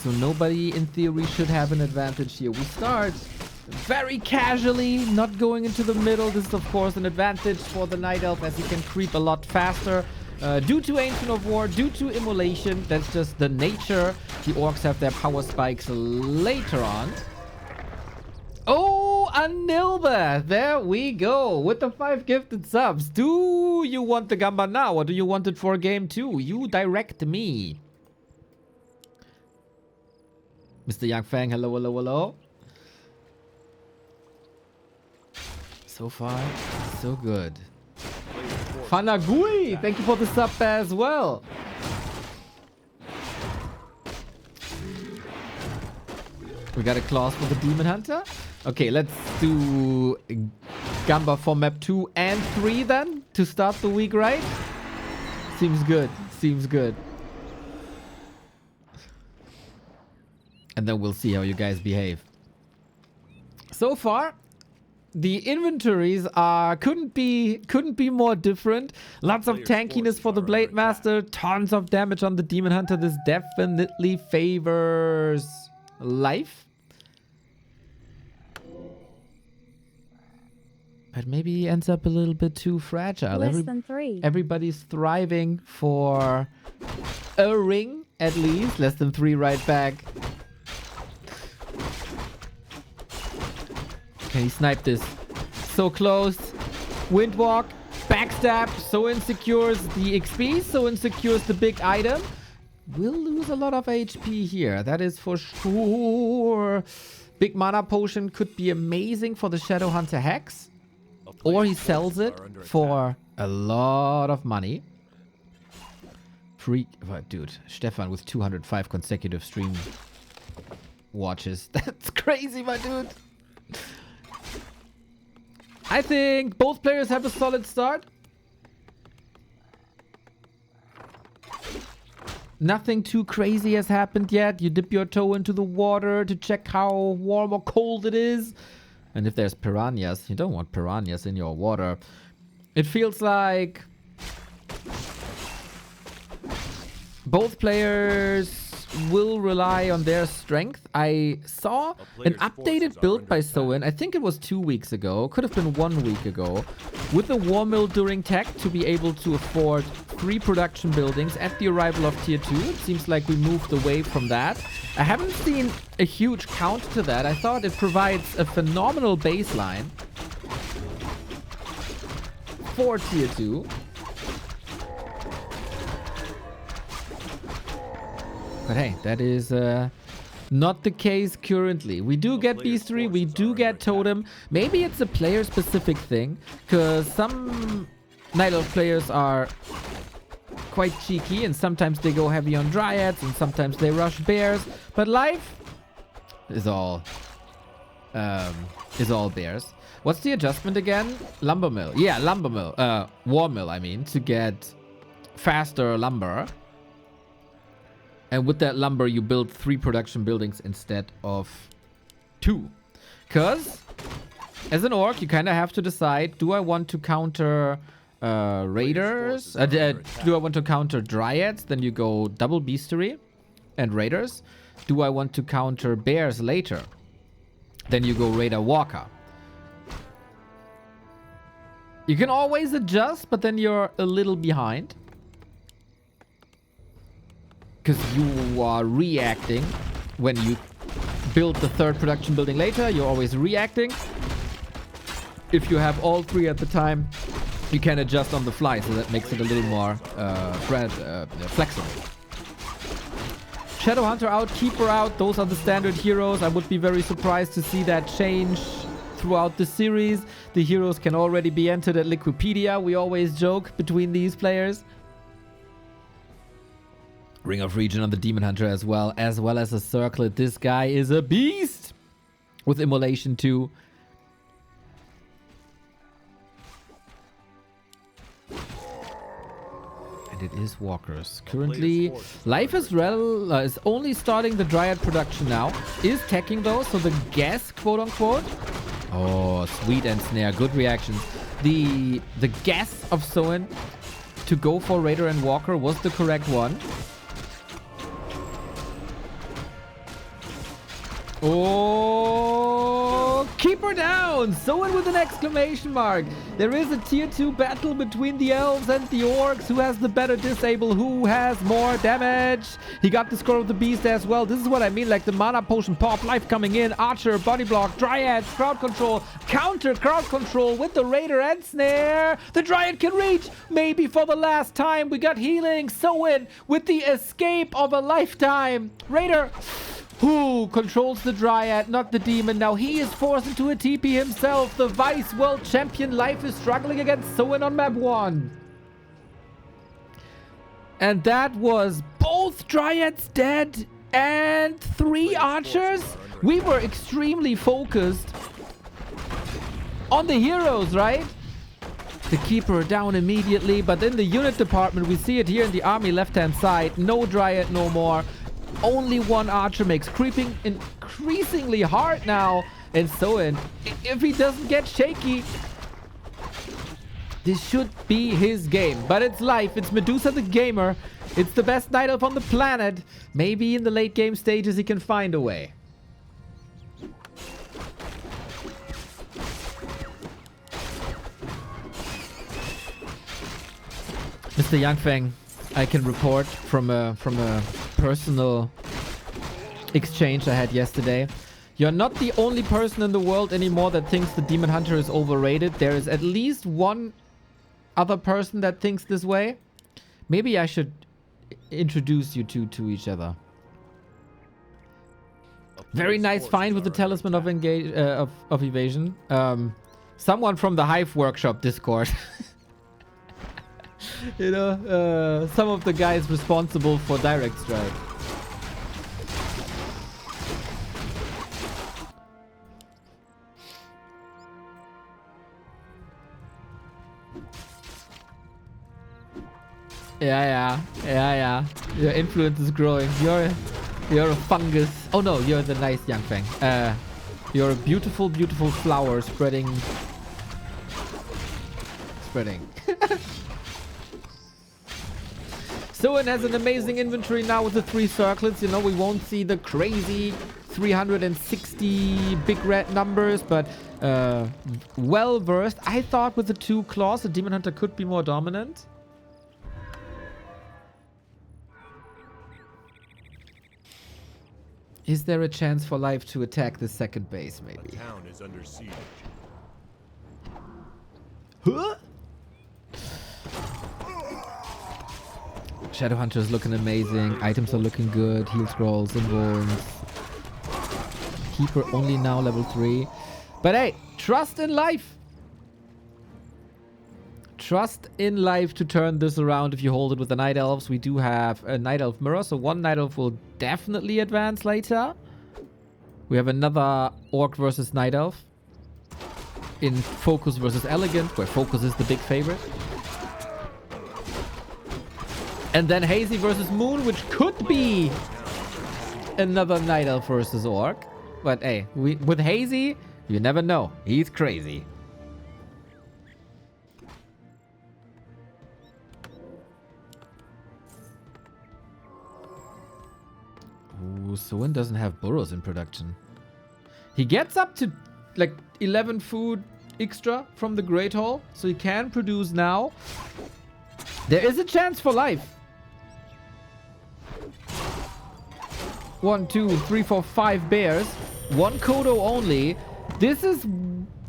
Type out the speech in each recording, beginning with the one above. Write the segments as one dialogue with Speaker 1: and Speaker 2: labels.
Speaker 1: So nobody in theory should have an advantage here. We start very casually, not going into the middle. This is of course an advantage for the Night Elf as he can creep a lot faster. Due to Ancient of War, due to Immolation, that's just the nature. The Orcs have their power spikes later on. Oh, Anilba! There we go, with the 5 gifted subs. Do you want the Gamba now, or do you want it for game 2? You direct me. Mr. Yang Fang, hello, hello, hello. So far, so good. Fanagui, thank you for the sub as well. We got a clause for the Demon Hunter. Okay, let's do Gamba for map 2 and 3 then to start the week, right? Seems good. Seems good. And then we'll see how you guys behave. So far, the inventories couldn't be more different. Lots of tankiness for the Blade Master, tons of damage on the Demon Hunter. This definitely favors life. But maybe ends up a little bit too fragile.
Speaker 2: Less than 3.
Speaker 1: Everybody's thriving for a ring, at least. Less than 3 right back. Can he snipe this? So close. Windwalk. Backstab. So insecures the XP. So insecures the big item. We'll lose a lot of HP here. That is for sure. Big mana potion could be amazing for the Shadow Hunter Hex. Or he sells it for a lot of money. Dude, Stefan with 205 consecutive stream watches. That's crazy, my dude. I think both players have a solid start. Nothing too crazy has happened yet. You dip your toe into the water to check how warm or cold it is. And if there's piranhas, you don't want piranhas in your water. It feels like both players will rely on their strength. I saw an updated build by SOIN, I think it was 2 weeks ago, could have been 1 week ago, with the War Mill during tech to be able to afford 3 production buildings at the arrival of tier 2. It seems like we moved away from that. I haven't seen a huge count to that. I thought it provides a phenomenal baseline for tier 2. But hey, that is not the case currently. We do get Beastery, we do get Totem. Maybe it's a player-specific thing, because some Night Elf players are quite cheeky, and sometimes they go heavy on Dryads, and sometimes they rush Bears. But life is all Bears. What's the adjustment again? Lumber Mill. Yeah, Lumber Mill. War Mill, I mean, to get faster lumber. And with that lumber, you build 3 production buildings instead of 2. Because, as an orc, you kind of have to decide, do I want to counter raiders? Do I want to counter dryads? Then you go double beastery and raiders. Do I want to counter bears later? Then you go raider walker. You can always adjust, but then you're a little behind. Because you are reacting when you build the 3rd production building later. You're always reacting. If you have all 3 at the time, you can adjust on the fly, so that makes it a little more flexible. Shadow Hunter out, Keeper out. Those are the standard heroes. I would be very surprised to see that change throughout the series. The heroes can already be entered at Liquipedia. We always joke between these players. Ring of Region on the Demon Hunter as well as a Circlet. This guy is a beast with Immolation too. And it is Walkers. Currently, Life is only starting the Dryad production now. Is teching though, so the guess, quote unquote. Oh, sweet and snare. Good reactions. The guess of SOIN to go for Raider and Walker was the correct one. Oh, keep her down. SOIN with an exclamation mark. There is a tier 2 battle between the elves and the orcs. Who has the better disable? Who has more damage? He got the Scroll of the Beast as well. This is what I mean, like the mana potion pop, life coming in, archer, body block, dryads, crowd control, counter crowd control with the raider and snare. The dryad can reach, maybe for the last time. We got healing. SOIN with the escape of a lifetime. Raider, who controls the dryad, not the demon. Now he is forced into a TP himself. The vice world champion Life is struggling against SOIN on map 1. And that was both dryads dead and 3 archers. We were extremely focused on the heroes, right? The keeper down immediately, but in the unit department, we see it here in the army left-hand side. No dryad no more. Only 1 archer makes creeping increasingly hard now. And SOIN, if he doesn't get shaky, this should be his game. But it's Life, it's Medusa the gamer. It's the best night elf on the planet. Maybe in the late game stages he can find a way. Mr. Yangfeng, I can report from a personal exchange I had yesterday. You're not the only person in the world anymore that thinks the Demon Hunter is overrated. There is at least one other person that thinks this way. Maybe I should introduce you two to each other. Very nice find with the Talisman of Evasion. Someone from the Hive Workshop Discord. You know, some of the guys responsible for Direct Strike. Yeah. Your influence is growing. You're a fungus. Oh no, you're the nice Yangfeng. You're a beautiful, beautiful flower spreading. SOIN has an amazing inventory now with the 3 circlets. You know, we won't see the crazy 360 big red numbers, but well versed. I thought with the 2 claws, the Demon Hunter could be more dominant. Is there a chance for Life to attack the second base, maybe?
Speaker 2: The town is under siege.
Speaker 1: Huh? Shadowhunter is looking amazing. Items are looking good. Heal scrolls, invulns. Keeper only now level 3. But hey, trust in Life. Trust in Life to turn this around if you hold it with the Night Elves. We do have a Night Elf mirror, so 1 Night Elf will definitely advance later. We have another Orc versus Night Elf in Focus versus Elegant, where Focus is the big favorite. And then Hazy versus Moon, which could be another Night Elf versus Orc. But hey, with Hazy, you never know. He's crazy. Ooh, SOIN doesn't have burrows in production. He gets up to like 11 food extra from the Great Hall, so he can produce now. There is a chance for Life. 1, 2, 3, 4, 5 bears. 1 Kodo only. This is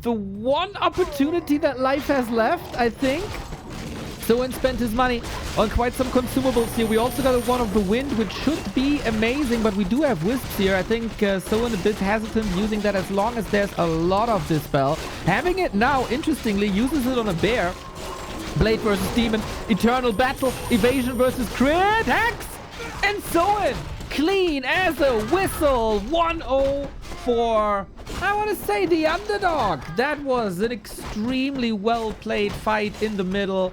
Speaker 1: the one opportunity that Life has left, I think. SOIN spent his money on quite some consumables here. We also got a One of the Wind, which should be amazing, but we do have Wisps here. I think SOIN a bit hesitant using that as long as there's a lot of Dispel. Having it now, interestingly, uses it on a bear. Blade versus Demon, Eternal Battle, Evasion versus Crit, Hex, and SOIN clean as a whistle. 1-0 for, I want to say, the underdog. That was an extremely well played fight in the middle.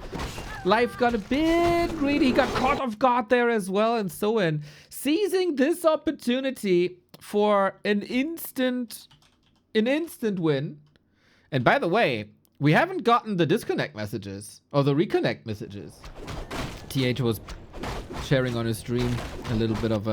Speaker 1: Life got a bit greedy. He got caught off guard there as well. And SOIN seizing this opportunity for an instant win. And by the way, we haven't gotten the disconnect messages or the reconnect messages. TH was sharing on his stream a little bit of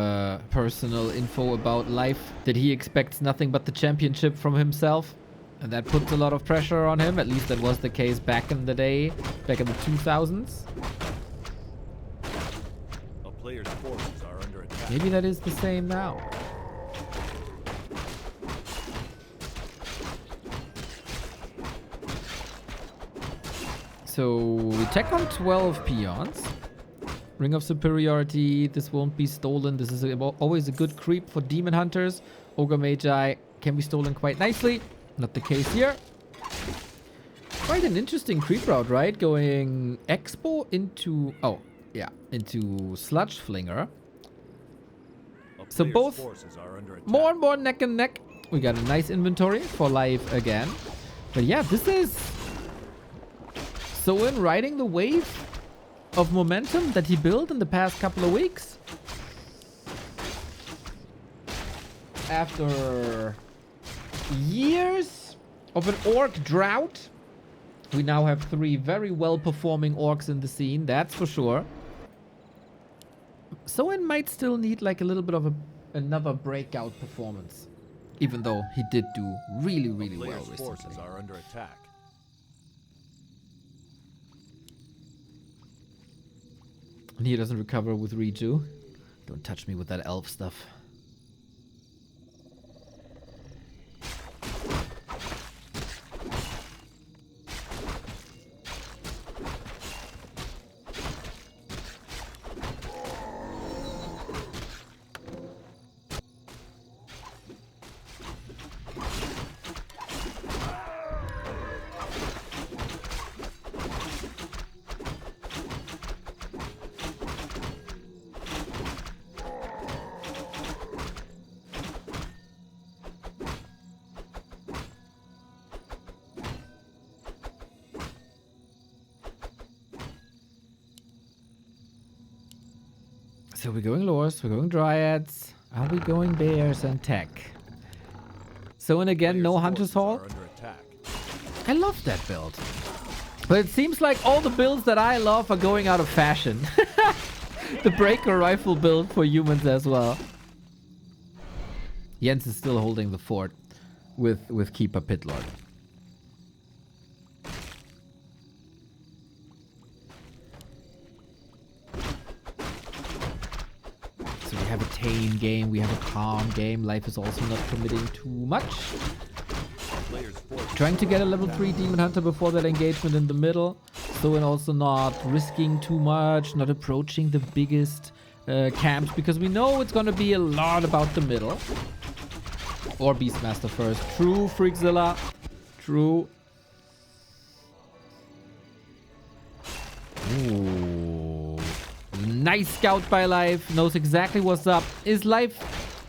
Speaker 1: personal info about life, that he expects nothing but the championship from himself. And that puts a lot of pressure on him. At least that was the case back in the day, back in the 2000s.
Speaker 2: A player's forces are under attack.
Speaker 1: Maybe that is the same now. So we take on 12 peons. Ring of Superiority. This won't be stolen. This is always a good creep for Demon Hunters. Ogre Magi can be stolen quite nicely. Not the case here. Quite an interesting creep route, right? Going Expo into... Oh, yeah. Into Sludge Flinger. So both more and more neck and neck. We got a nice inventory for life again. But yeah, this is... SOIN riding the wave of momentum that he built in the past couple of weeks. After years of an orc drought, we now have 3 very well-performing orcs in the scene, that's for sure. SOIN might still need like a little bit of another breakout performance, even though he did do really, really well recently.
Speaker 2: Forces are under attack.
Speaker 1: And he doesn't recover with Reju. Don't touch me with that elf stuff. So we're going Lores, we're going Dryads. Are we going Bears and Tech? SOIN again, no Hunter's Hall. I love that build. But it seems like all the builds that I love are going out of fashion. The Breaker Rifle build for humans as well. Jens is still holding the fort with Keeper Pitlord. We have a tame game, we have a calm game. Life is also not committing too much. Trying to get a level 3 Demon Hunter before that engagement in the middle. SOIN also not risking too much, not approaching the biggest camps, because we know it's gonna be a lot about the middle. Or Beastmaster first. True, Freakzilla. True. Ooh. Nice scout by Life. Knows exactly what's up. Is Life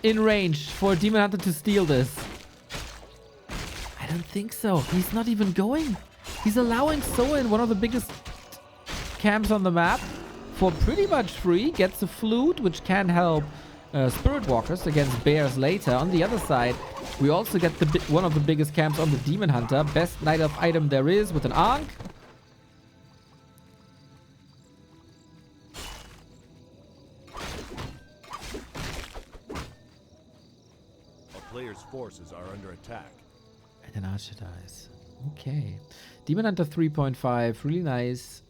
Speaker 1: in range for Demon Hunter to steal this? I don't think so. He's not even going. He's allowing SOIN, one of the biggest camps on the map, for pretty much free. Gets a flute, which can help Spirit Walkers against bears later. On the other side, we also get one of the biggest camps on the Demon Hunter. Best Night Elf item there is with an Ankh.
Speaker 2: Player's forces are under attack.
Speaker 1: And an Archer dies. Okay. Demon Hunter 3.5. Really nice.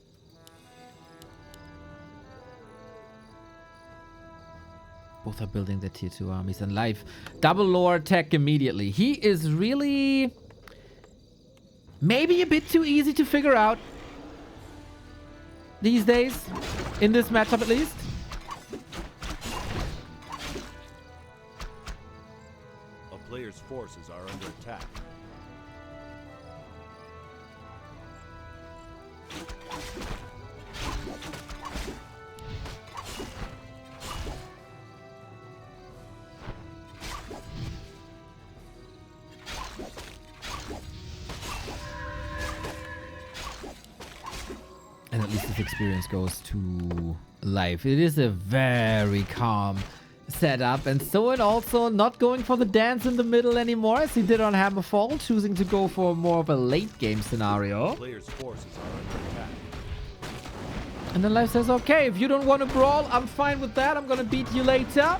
Speaker 1: Both are building their tier 2 armies. And Life. Double lore tech immediately. He is really... maybe a bit too easy to figure out. These days. In this matchup at least.
Speaker 2: Player's forces are under attack.
Speaker 1: And at least this experience goes to Life. It is a very calm setup, and SOIN also not going for the dance in the middle anymore as he did on Hammerfall, choosing to go for more of a late game scenario.
Speaker 2: Player's forces are under attack.
Speaker 1: And then Life says, okay, if you don't want to brawl, I'm fine with that. I'm going to beat you later.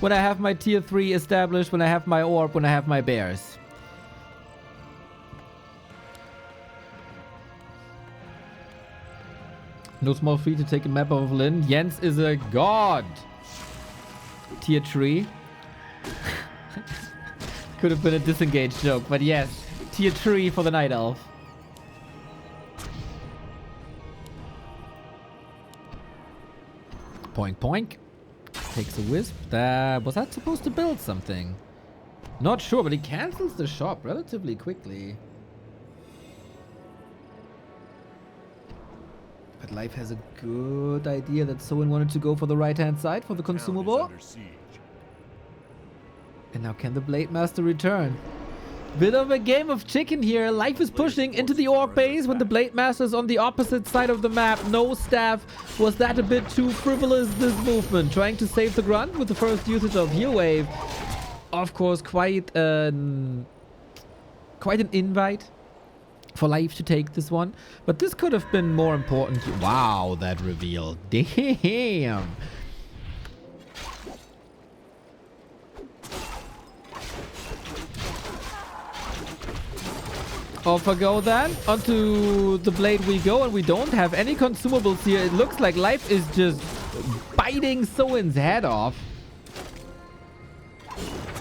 Speaker 1: When I have my tier 3 established, when I have my orb, when I have my bears. No small fee to take a map of Lynn. Jens is a god. Tier 3. Could have been a disengaged joke, but yes. Tier 3 for the Night Elf. Poink poink. Takes a wisp. Was that supposed to build something? Not sure, but he cancels the shop relatively quickly. But Life has a good idea that SOIN wanted to go for the right-hand side for the consumable. And now can the Blade Master return? Bit of a game of chicken here. Life is pushing into the orc base when the Blade Master is on the opposite side of the map. No staff. Was that a bit too frivolous, this movement? Trying to save the grunt with the first usage of Heal Wave. Of course, quite an invite for Life to take this one. But this could have been more important. Wow, that reveal. Damn. Off I go then. Onto the blade we go, and we don't have any consumables here. It looks like Life is just biting SOIN's head off.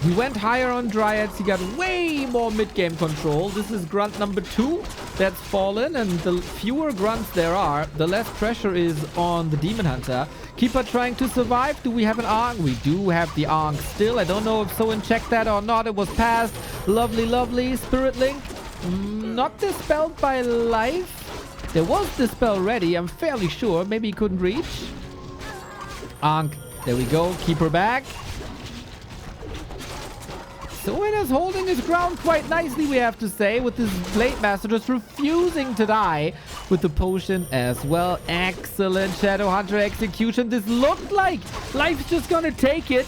Speaker 1: He went higher on Dryads. He got way more mid-game control. This is grunt number 2 that's fallen, and the fewer grunts there are, the less pressure is on the Demon Hunter. Keeper trying to survive. Do we have an Ankh? We do have the Ankh still. I don't know if SOIN checked that or not. It was passed. Lovely, lovely. Spirit Link. Not dispelled by Life. There was dispel ready, I'm fairly sure. Maybe he couldn't reach. Ankh. There we go. Keeper back. SOIN is holding his ground quite nicely, we have to say, with this Blade Master just refusing to die with the potion as well. Excellent Shadow Hunter execution. This looked like Life's just gonna take it.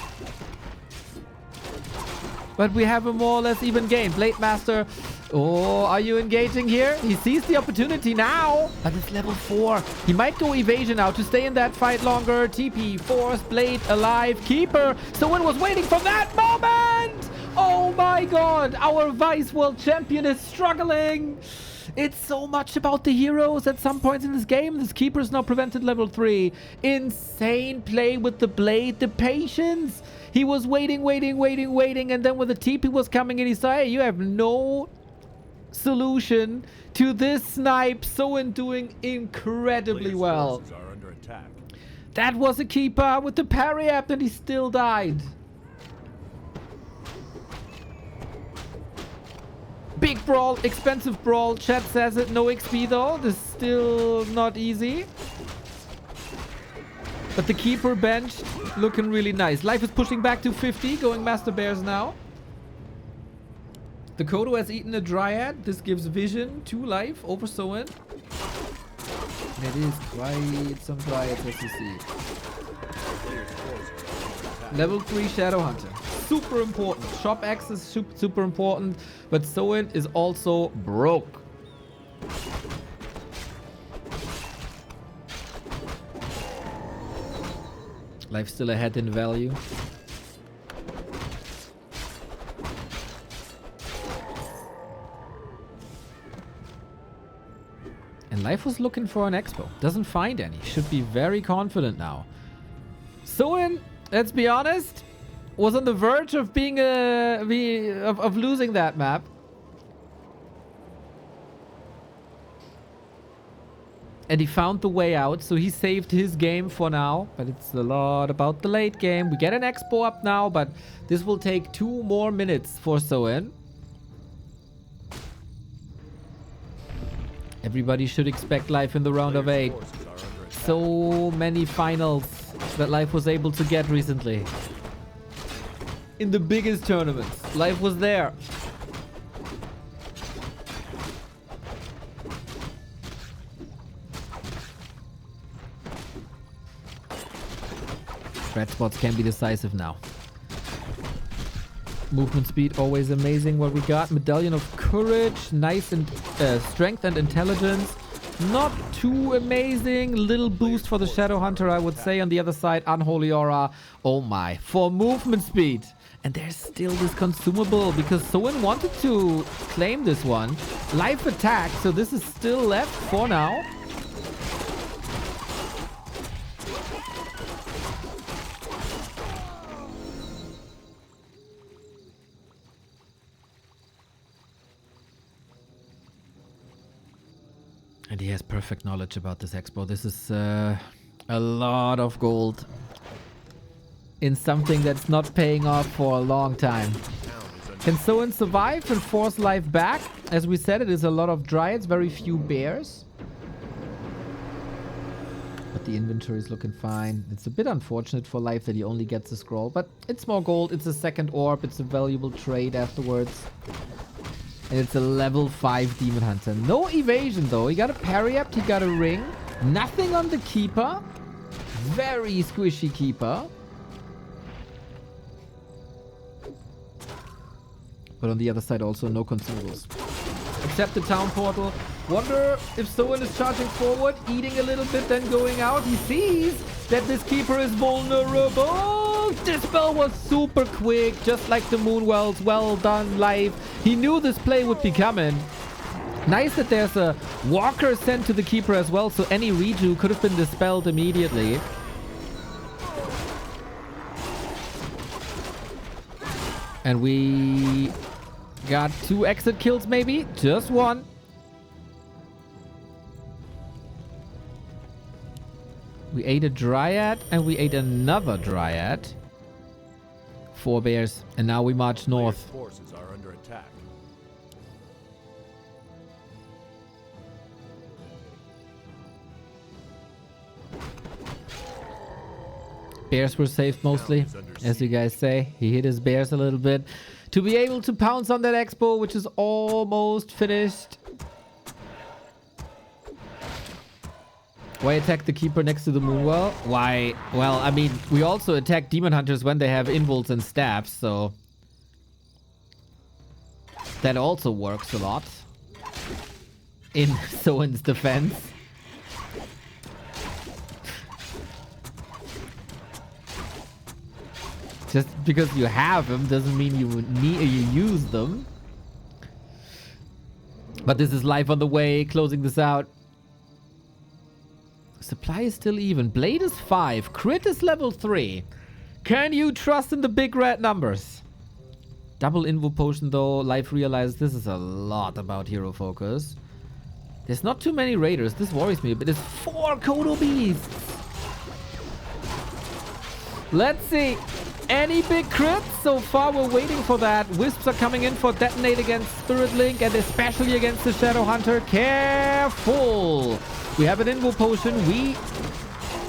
Speaker 1: But we have a more or less even game. Blade Master. Oh, are you engaging here? He sees the opportunity now. But it's level 4. He might go evasion now to stay in that fight longer. TP, Force, Blade, alive, Keeper. SOIN was waiting for that moment. Oh my god. Our Vice World Champion is struggling. It's so much about the heroes at some points in this game. This Keeper is now prevented level 3. Insane play with the Blade. The patience. He was waiting. And then when the TP was coming in, he said, hey, you have no solution to this snipe. SOIN doing incredibly well. That was a Keeper with the parry app, and he still died. Big brawl, expensive brawl. Chat says it. No XP though. This is still not easy. But the Keeper bench looking really nice. Life is pushing back to 50, going Master Bears now. The Kodo has eaten a Dryad. This gives vision to Life over SOIN. And it is quite some Dryads as you see. Level 3 Shadow Hunter. Super important. Shop access super important. But SOIN is also broke. Life still ahead in value. And Life was looking for an expo. Doesn't find any. Should be very confident now. SOIN, let's be honest, was on the verge of being of losing that map. And he found the way out, so he saved his game for now. But it's a lot about the late game. We get an expo up now, but this will take 2 more minutes for SOIN. Everybody should expect Life in the round of 8. So many finals that Life was able to get recently. In the biggest tournaments, Life was there. Red spots can be decisive now. Movement speed, always amazing what we got. Medallion of Courage, nice and strength and intelligence. Not too amazing. Little boost for the Shadow Hunter, I would say. On the other side, Unholy Aura. Oh my. For movement speed. And there's still this consumable because SOIN wanted to claim this one. Life attack. So this is still left for now. And he has perfect knowledge about this expo. This is a lot of gold in something that's not paying off for a long time. Can SOIN survive and force life back? As we said, it is a lot of dryads, very few bears. But the inventory is looking fine. It's a bit unfortunate for life that he only gets a scroll, but it's more gold. It's a second orb. It's a valuable trade afterwards. And it's a level 5 Demon Hunter. No evasion though. He got a parry up, he got a ring. Nothing on the Keeper. Very squishy Keeper. But on the other side also no consumables. Except the town portal. Wonder if SOIN is charging forward, eating a little bit, then going out. He sees that this Keeper is vulnerable. Dispel was super quick, just like the Moonwells. Well done, live. He knew this play would be coming. Nice that there's a Walker sent to the Keeper as well, so any redo could have been dispelled immediately. And we got 2 exit kills maybe, just 1. We ate a Dryad and we ate another Dryad. 4 bears, and now we march north.
Speaker 2: Forces are under attack.
Speaker 1: Bears were safe mostly, as you guys say. He hit his bears a little bit to be able to pounce on that expo, which is almost finished. Why attack the Keeper next to the Moonwell? Why? Well, I mean, we also attack Demon Hunters when they have invulns and staffs, so that also works a lot in SOIN's defense. Just because you have them doesn't mean you use them. But this is live on the way, closing this out. Supply is still even. Blade is 5. Crit is level 3. Can you trust in the big red numbers? Double Invo Potion though. Life realizes this is a lot about hero focus. There's not too many raiders. This worries me a bit. It's 4 Kodo Beasts. Let's see. Any big crits? So far we're waiting for that. Wisps are coming in for detonate against Spirit Link and especially against the Shadow Hunter. Careful. We have an Invo Potion. We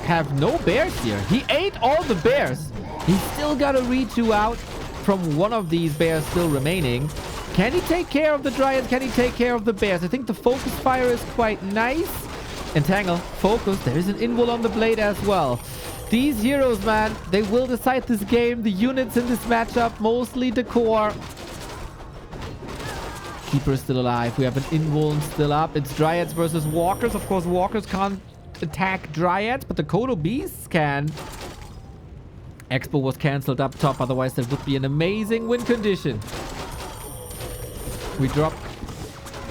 Speaker 1: have no bears here. He ate all the bears. He's still got a Rechu out from one of these bears still remaining. Can he take care of the Dryads? Can he take care of the bears? I think the Focus Fire is quite nice. Entangle. Focus. There is an Invul on the Blade as well. These heroes, man, they will decide this game. The units in this matchup, mostly the core. Keeper is still alive. We have an Invuln still up. It's Dryads versus Walkers. Of course, Walkers can't attack Dryads, but the Kodo Beasts can. Expo was cancelled up top. Otherwise, that would be an amazing win condition. We drop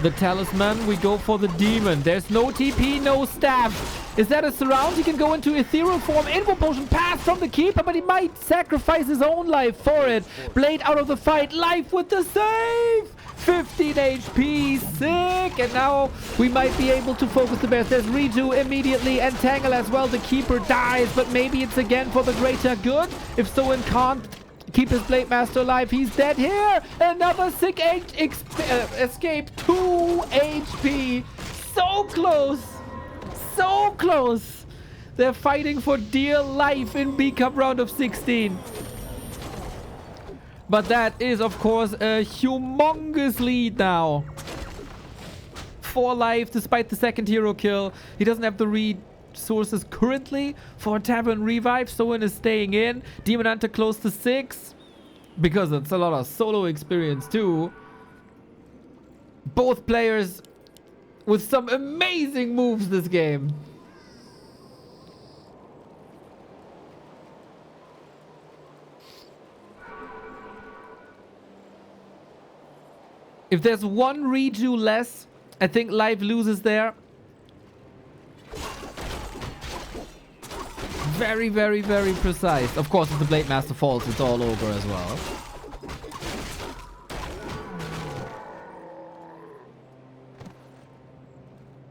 Speaker 1: the Talisman. We go for the Demon. There's no TP, no staff. Is that a surround? He can go into ethereal form. Invo Potion passed from the Keeper, but he might sacrifice his own life for it. Blade out of the fight. Life with the save. 15 HP. Sick. And now we might be able to focus the bears. There's Reju immediately. And Tangle as well. The Keeper dies, but maybe it's again for the greater good. If SOIN can't keep his Blade Master alive, he's dead here. Another sick escape. 2 HP. So close. So close. They're fighting for dear life in B Cup round of 16. But that is, of course, a humongous lead now. 4 life despite the second hero kill. He doesn't have the resources currently for a Tavern Revive. SOIN is staying in. Demon Hunter close to 6. Because it's a lot of solo experience too. Both players with some amazing moves this game. If there's one redo less, I think Life loses there. Very, very, very precise. Of course, if the Blade Master falls, it's all over as well.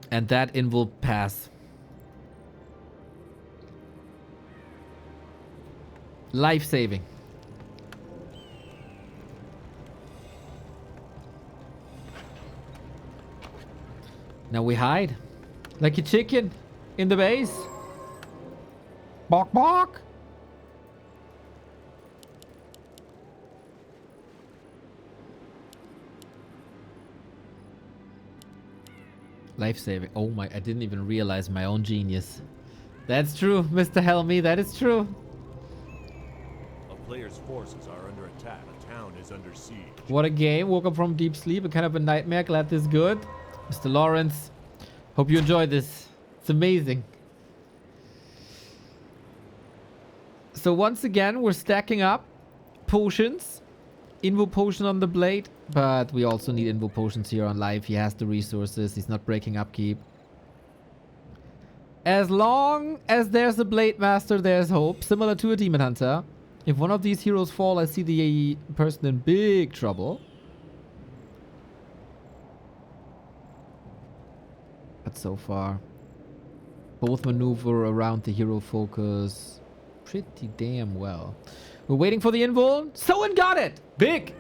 Speaker 1: And that in will pass. Life-saving. Now we hide. Like a chicken in the base. Bark, bark. Life-saving. Oh my, I didn't even realize my own genius. That's true, Mr. Helmy. That is true.
Speaker 2: A player's forces are under attack. A town is under siege.
Speaker 1: What a game. Woke up from deep sleep. A kind of a nightmare. Glad this is good. Mr. Lawrence, hope you enjoyed this. It's amazing. So once again, we're stacking up potions. Invo potion on the blade. But we also need invo potions here on Life. He has the resources. He's not breaking upkeep. As long as there's a Blade Master, there's hope. Similar to a Demon Hunter. If one of these heroes fall, I see the person in big trouble. But so far, both maneuver around the hero focus pretty damn well. We're waiting for the invul. SOIN got it! Big!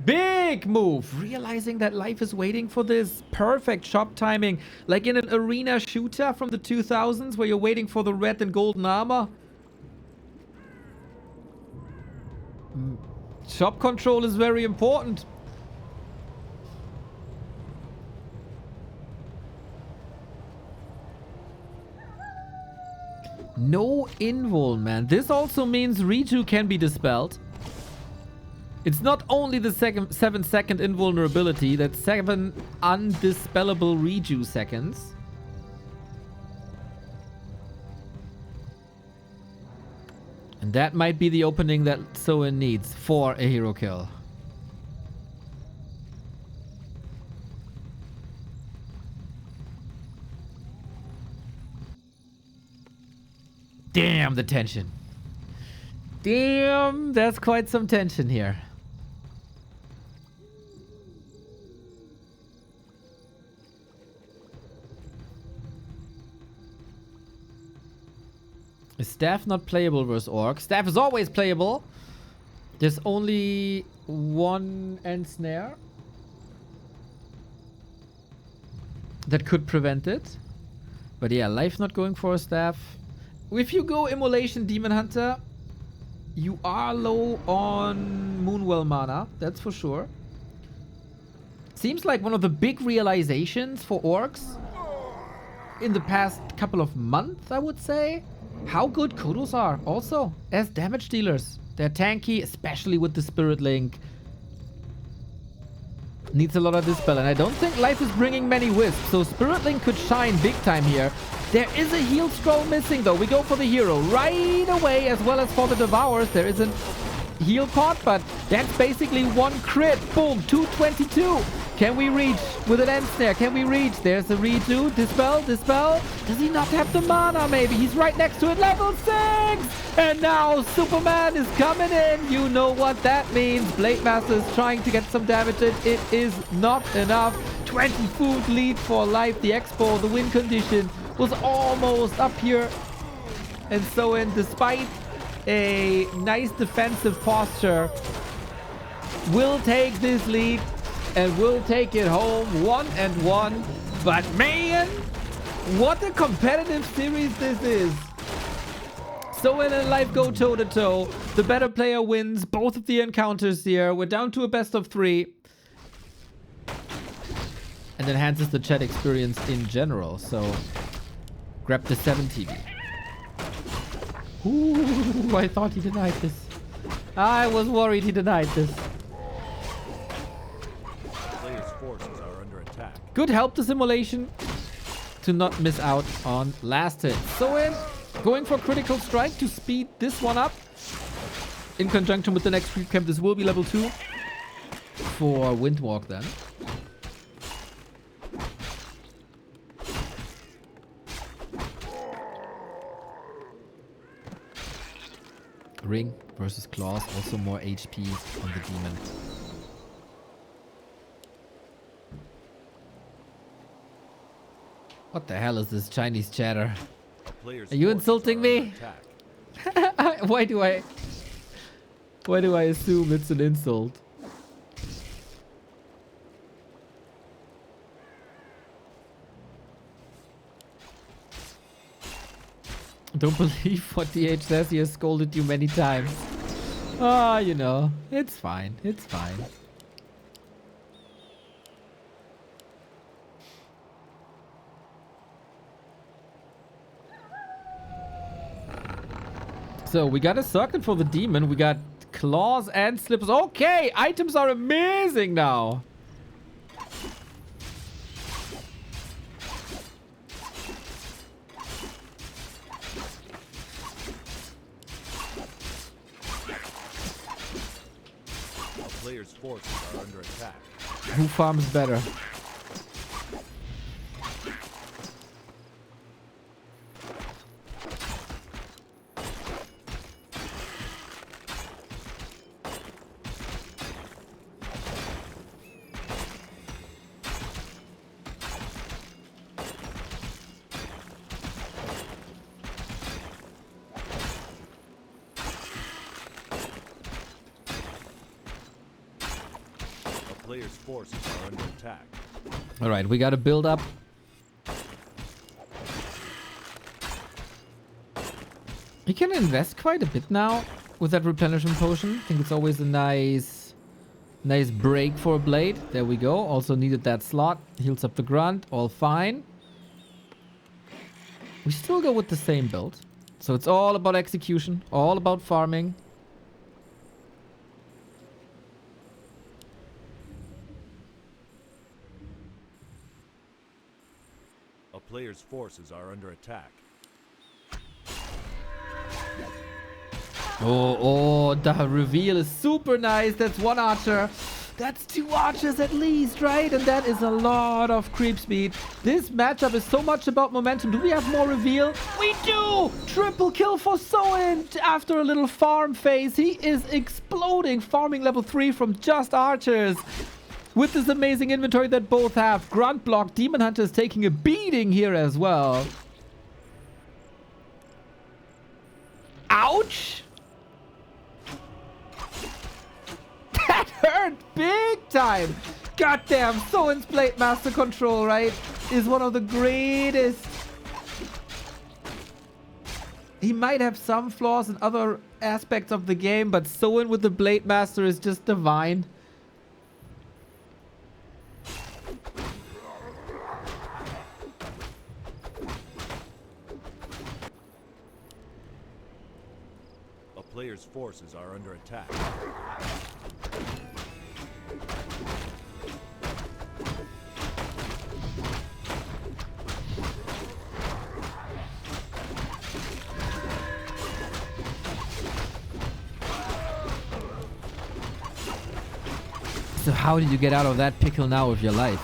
Speaker 1: Big move! Realizing that Life is waiting for this perfect shop timing. Like in an arena shooter from the 2000s where you're waiting for the red and golden armor. Shop control is very important. No invul, man. This also means Reju can be dispelled. It's not only the 7-second invulnerability, that's 7 undispellable Reju seconds. And that might be the opening that SOIN needs for a hero kill. Damn, the tension. Damn, that's quite some tension here. Is Staff not playable versus Orc? Staff is always playable. There's only one end snare that could prevent it. But yeah, Life not going for a Staff. If you go Immolation Demon Hunter, you are low on Moonwell mana, that's for sure. Seems like one of the big realizations for Orcs in the past couple of months, I would say. How good Kodos are also as damage dealers. They're tanky, especially with the Spirit Link. Needs a lot of dispel, and I don't think Life is bringing many wisps, so Spirit Link could shine big time here. There is a heal scroll missing though. We go for the hero right away, as well as for the Devours. There is a heal pot, but that's basically one crit. Boom, 222. Can we reach with an end snare? Can we reach? There's a redo. Dispel, dispel. Does he not have the mana maybe? He's right next to it, level 6! And now Superman is coming in. You know what that means. Blade Master is trying to get some damage in. It is not enough. 20 food lead for Life. The expo, the win condition was almost up here. And so despite a nice defensive posture, will take this lead and will take it home 1-1. But man, what a competitive series this is. SOIN and Life go toe to toe. The better player wins both of the encounters here. We're down to a best of 3. And enhances the chat experience in general. So grab the 7 TV. Ooh, I thought he denied this. I was worried he denied this.
Speaker 2: Players' forces are under attack.
Speaker 1: Good help, the simulation. to not miss out on last hit. SOIN going for critical strike to speed this one up. In conjunction with the next creep camp, this will be level 2 for Windwalk then. Ring versus Claws, also more HP on the demon. What the hell is this Chinese chatter? Are you insulting me? Why do I assume it's an insult? Don't believe what DH says. He has scolded you many times. Ah, you know, it's fine. It's fine. So we got a circuit for the demon. We got claws and slippers. Okay, items are amazing now.
Speaker 2: Players' forces are under attack.
Speaker 1: Who farms better?
Speaker 2: Players' forces are under attack.
Speaker 1: All right, we got to build up. You can invest quite a bit now with that replenishment potion. I think it's always a nice break for a blade. There we go. Also needed that slot. Heals up the grunt. All fine. We still go with the same build. So it's all about execution. All about farming.
Speaker 2: A player's forces are under attack.
Speaker 1: Oh, the reveal is super nice. That's one archer. That's 2 archers at least, right? And that is a lot of creep speed. This matchup is so much about momentum. Do we have more reveal? We do! Triple kill for SOIN after a little farm phase. He is exploding, farming level 3 from just archers. With this amazing inventory that both have. Grunt block, Demon Hunter is taking a beating here as well. Ouch! That hurt big time! Goddamn, SOIN's Blade Master control, right, is one of the greatest. He might have some flaws in other aspects of the game, but SOIN with the Blade Master is just divine.
Speaker 2: A player's forces are under attack.
Speaker 1: So how did you get out of that pickle now with your life?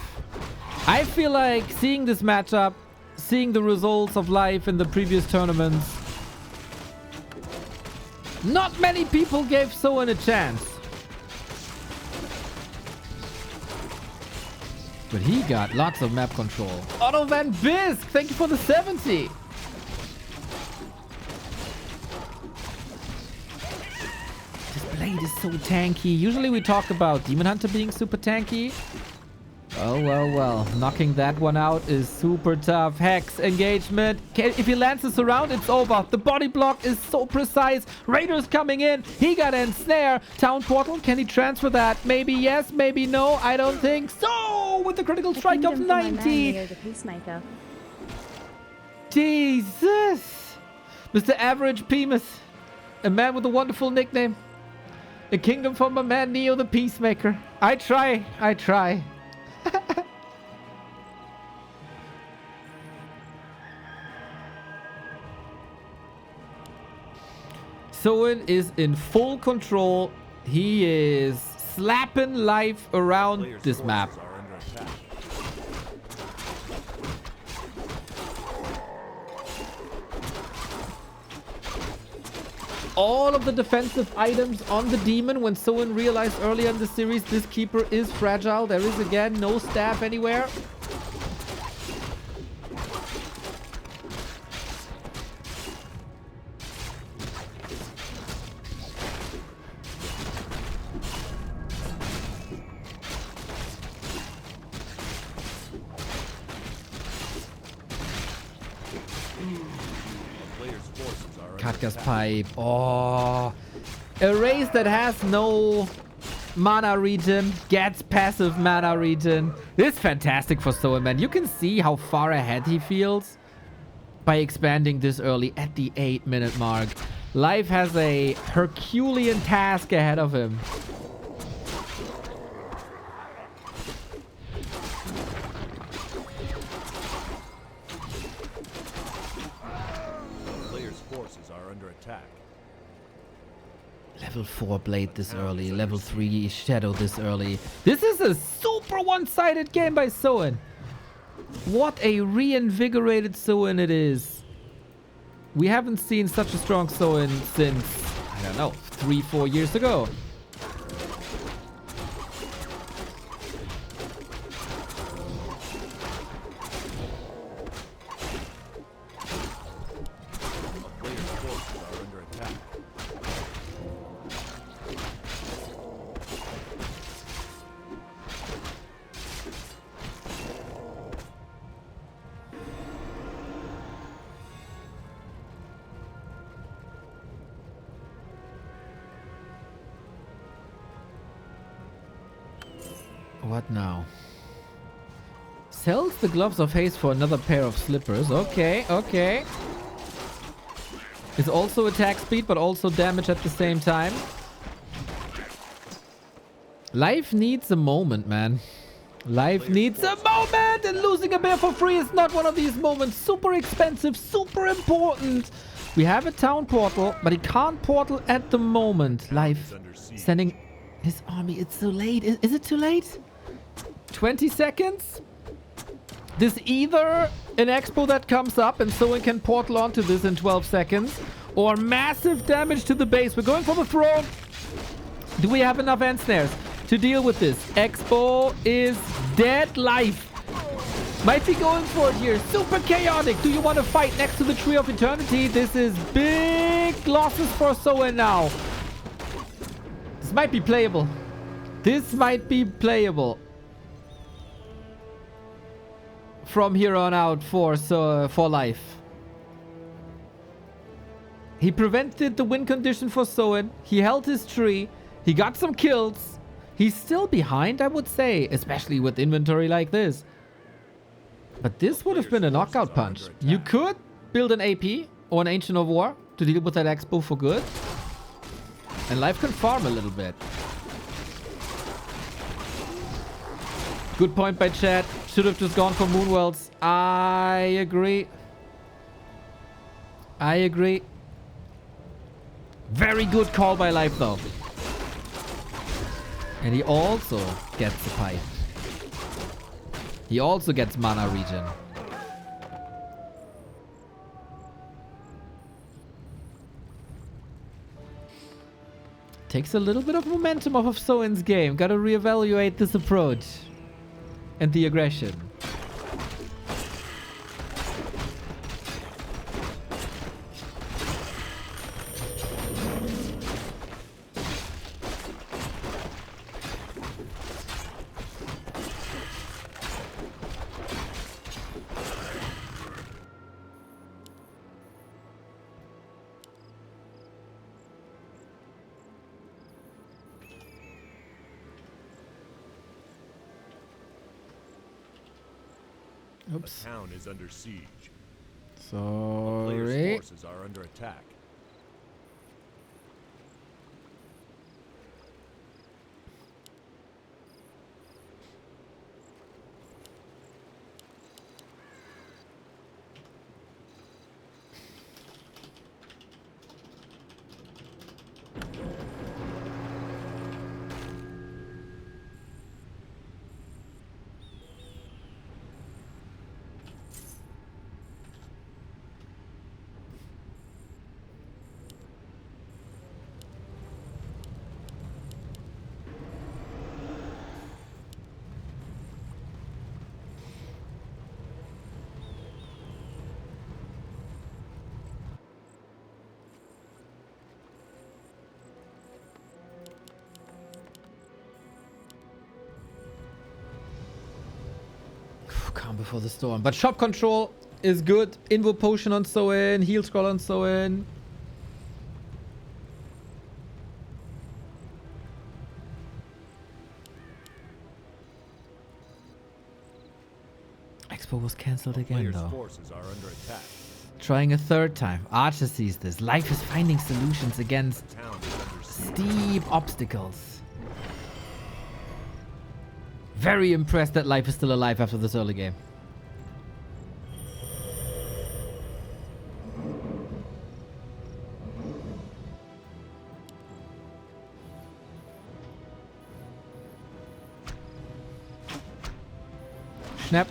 Speaker 1: I feel like seeing this matchup, seeing the results of life in the previous tournaments, not many people gave SOIN a chance. But he got lots of map control. Otto Van Bisk, thank you for the 70. Blade is so tanky. Usually we talk about Demon Hunter being super tanky. Well. Knocking that one out is super tough. Hex engagement. If he lands this around, it's over. The body block is so precise. Raiders coming in. He got an snare. Town portal. Can he transfer that? Maybe yes, maybe no. I don't think so. With the critical strike of 90. Jesus. Mr. Average Bemis. A man with a wonderful nickname. A kingdom for my man Neo the Peacemaker. I try. SOIN is in full control. He is slapping life around
Speaker 2: Players'
Speaker 1: this map.
Speaker 2: forces are under attack.
Speaker 1: All of the defensive items on the demon. When SOIN realized earlier in the series this keeper is fragile. There is again no staff anywhere. Katka's pipe. Oh. A race that has no mana regen gets passive mana regen. This is fantastic for SOIN, man. You can see how far ahead he feels by expanding this early at the 8-minute mark. Life has a Herculean task ahead of him. Level 4 Blade this early. Level 3 Shadow this early. This is a super one-sided game by SOIN. What a reinvigorated SOIN it is. We haven't seen such a strong SOIN since, I don't know, 3-4 years ago. What now? Sells the gloves of haste for another pair of slippers. Okay, okay. It's also attack speed, but also damage at the same time. Life needs a moment, man. Life needs a moment, and losing a bear for free is not one of these moments. Super expensive, super important. We have a town portal, but he can't portal at the moment. Life sending his army. It's too late. Is it too late? 20 seconds? This either an expo that comes up and SOIN can portal onto this in 12 seconds, or massive damage to the base. We're going for the throne. Do we have enough end snares to deal with this? Expo is dead. Life might be going for it here. Super chaotic. Do you want to fight next to the Tree of Eternity? This is big losses for SOIN now. This might be playable. This might be playable from here on out for Life. He prevented the win condition for SOIN. He held his tree. He got some kills. He's still behind, I would say, especially with inventory like this. But this would have been a knockout punch. You could build an AP or an Ancient of War to deal with that expo for good. And Life can farm a little bit. Good point by chat. Should have just gone for Moonwells. I agree. I agree. Very good call by Life, though. And he also gets the pipe. He also gets mana regen. Takes a little bit of momentum off of SOIN's game. Gotta reevaluate this approach. And the aggression. Oops.
Speaker 2: The town is under siege.
Speaker 1: Sorry.
Speaker 2: Players' forces are under attack.
Speaker 1: calm before the storm. But shop control is good. Invo potion on SOIN. Heal scroll on SOIN. Expo was cancelled again, though.
Speaker 2: Forces are under attack.
Speaker 1: Trying a third time. Archer sees this. Life is finding solutions against steep obstacles. Very impressed that Life is still alive after this early game. Snap.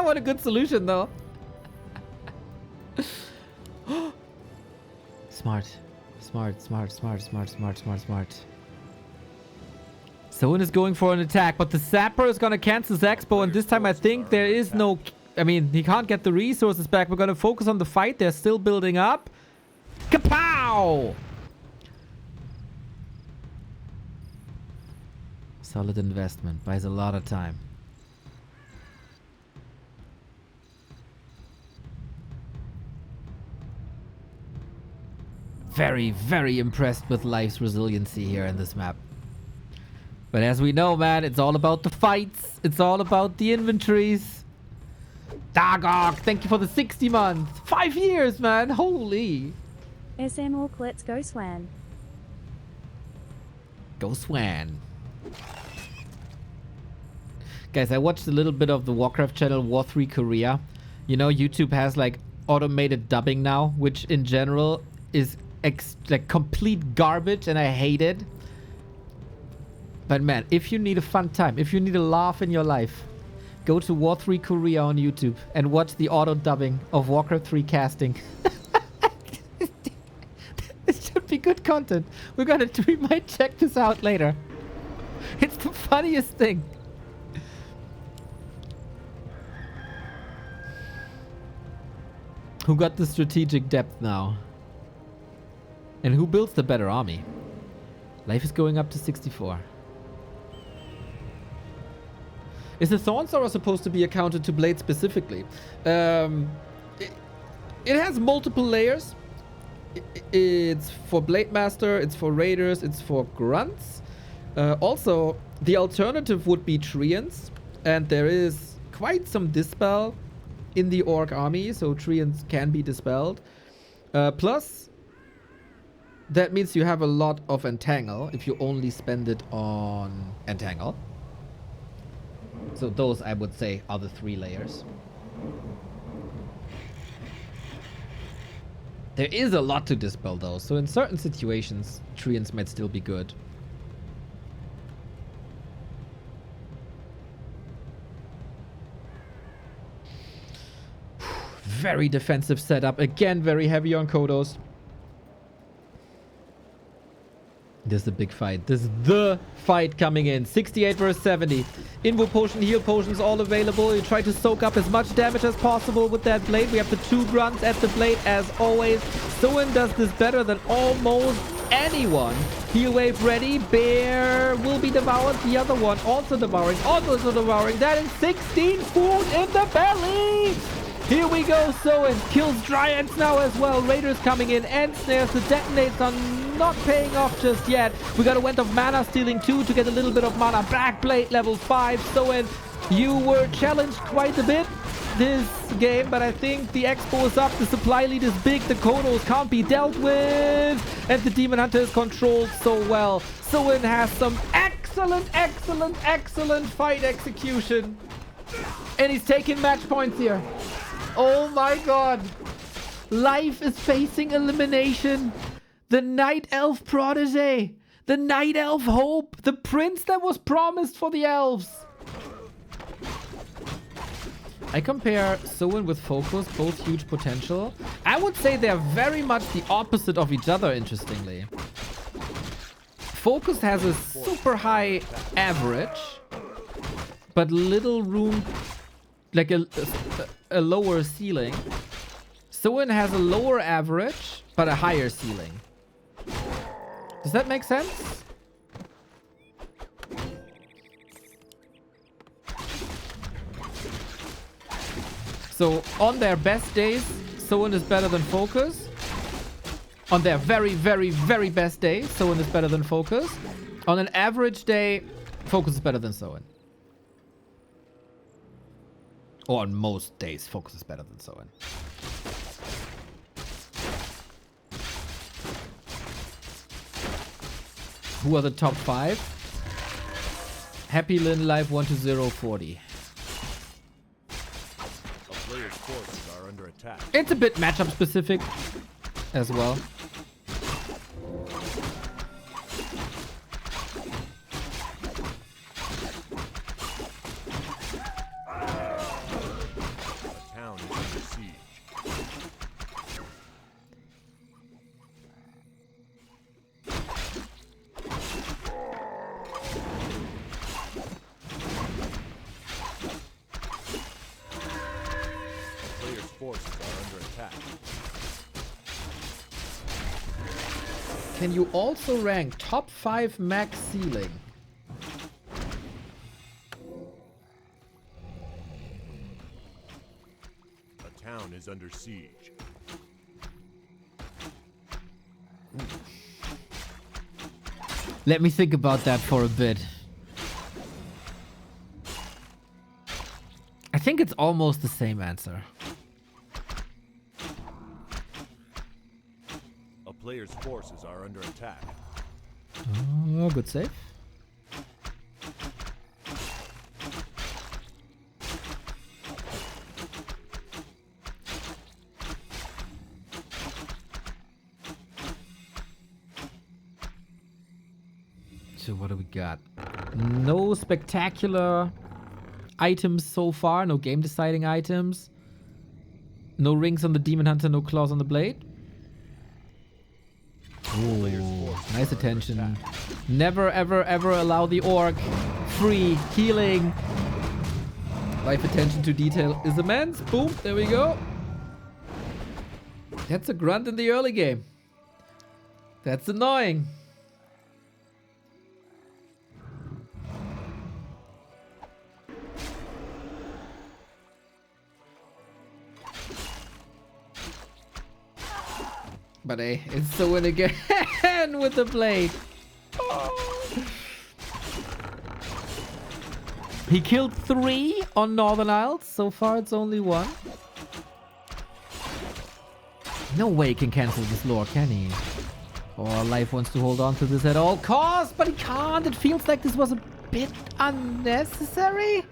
Speaker 1: What a good solution, though. Smart. Smart. SOIN is going for an attack, but the Zapper is going to cancel Expo, and this time I think there is no... I mean, he can't get the resources back. We're going to focus on the fight. They're still building up. Kapow! Solid investment. Buys a lot of time. Very, very impressed with Life's resiliency here in this map. But as we know, man, it's all about the fights. It's all about the inventories. Dagok, thank you for the 60 months. 5 years, man. Holy.
Speaker 3: SM Orc, let's go Swan.
Speaker 1: Go Swan. Guys, I watched a little bit of the Warcraft channel War 3 Korea. You know, YouTube has like automated dubbing now, which in general is like complete garbage, and I hate it. But man, if you need a fun time, if you need a laugh in your life, go to War 3 Korea on YouTube and watch the auto dubbing of Warcraft 3 casting. It should be good content. We might check this out later. It's the funniest thing. Who got the strategic depth now? And who builds the better army? Life is going up to 64. Is the Thorn Sorrow supposed to be accounted to Blade specifically? It has multiple layers. It's for Blade Master, it's for Raiders, it's for Grunts. Also, the alternative would be Treants. And there is quite some dispel in the Orc army, so Treants can be dispelled. Plus, that means you have a lot of Entangle if you only spend it on Entangle. So those, I would say, are the 3 layers. There is a lot to dispel though, so in certain situations, Treants might still be good. Very defensive setup. Again, very heavy on Kodos. This is a big fight. This is the fight coming in. 68 versus 70. Invo potion, heal potions, all available. You try to soak up as much damage as possible with that blade. We have the 2 grunts at the blade as always. SOIN does this better than almost anyone. Heal wave ready. Bear will be devoured. The other one also devouring. Also devouring. That is 16 food in the belly. Here we go. SOIN kills Dryads now as well. Raiders coming in and snares. The detonates are not paying off just yet. We got a Went of Mana stealing 2 to get a little bit of mana back. Blade level 5. SOIN, you were challenged quite a bit this game, but I think the Expo is up. The supply lead is big. The Kodos can't be dealt with. And the Demon Hunter is controlled so well. SOIN has some excellent fight execution. And he's taking match points here. Oh my god. Life is facing elimination. The Night Elf protege. The Night Elf hope. The prince that was promised for the elves. I compare SOIN with Focus, both huge potential. I would say they're very much the opposite of each other, interestingly. Focus has a super high average, but little room, like a lower ceiling. SOIN has a lower average, but a higher ceiling. Does that make sense? So on their best days, SOIN is better than Focus. On their very, very, very best day, SOIN is better than Focus. On an average day, Focus is better than SOIN. Or on most days, Focus is better than SOIN. Who are the top 5? Happy Lin Life 1 to 0 40.
Speaker 2: A player's forces are under attack.
Speaker 1: It's a bit matchup specific as well.
Speaker 2: A town is under siege. Forces are under attack.
Speaker 1: Can you also rank top 5 max ceiling?
Speaker 2: A town is under siege.
Speaker 1: Let me think about that for a bit. I think it's almost the same answer.
Speaker 2: A player's forces are under attack.
Speaker 1: Oh, good save. So what do we got? No spectacular items so far. No game deciding items. No rings on the Demon Hunter. No claws on the blade. Ooh, nice attention. Never, ever, ever allow the orc. Free healing. Life attention to detail is immense. Boom, there we go. That's a grunt in the early game. That's annoying. But hey, it's SOIN again with the blade. Oh. He killed 3 on Northern Isles. So far, it's only 1. No way he can cancel this lore, can he? Or Life wants to hold on to this at all costs, but he can't. It feels like this was a bit unnecessary.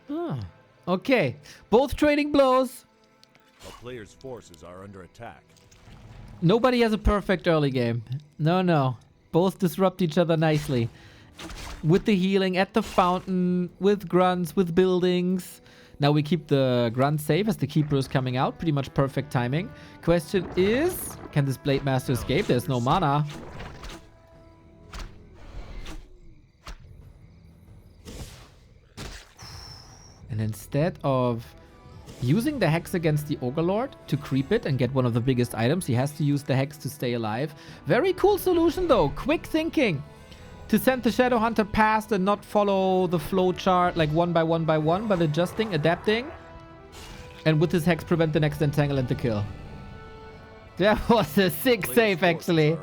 Speaker 1: Oh. Okay, both trading blows.
Speaker 2: A player's forces are under attack.
Speaker 1: Nobody has a perfect early game. No. Both disrupt each other nicely. With the healing at the fountain, with grunts, with buildings. Now we keep the grunt safe as the keeper is coming out. Pretty much perfect timing. Question is, can this Blade Master escape? There's no mana. And instead of using the Hex against the Ogre Lord to creep it and get one of the biggest items, he has to use the Hex to stay alive. Very cool solution though. Quick thinking. To send the Shadow Hunter past and not follow the flow chart like one by one by one, but adjusting, adapting. And with his Hex prevent the next entangle and the kill. That was a sick save actually.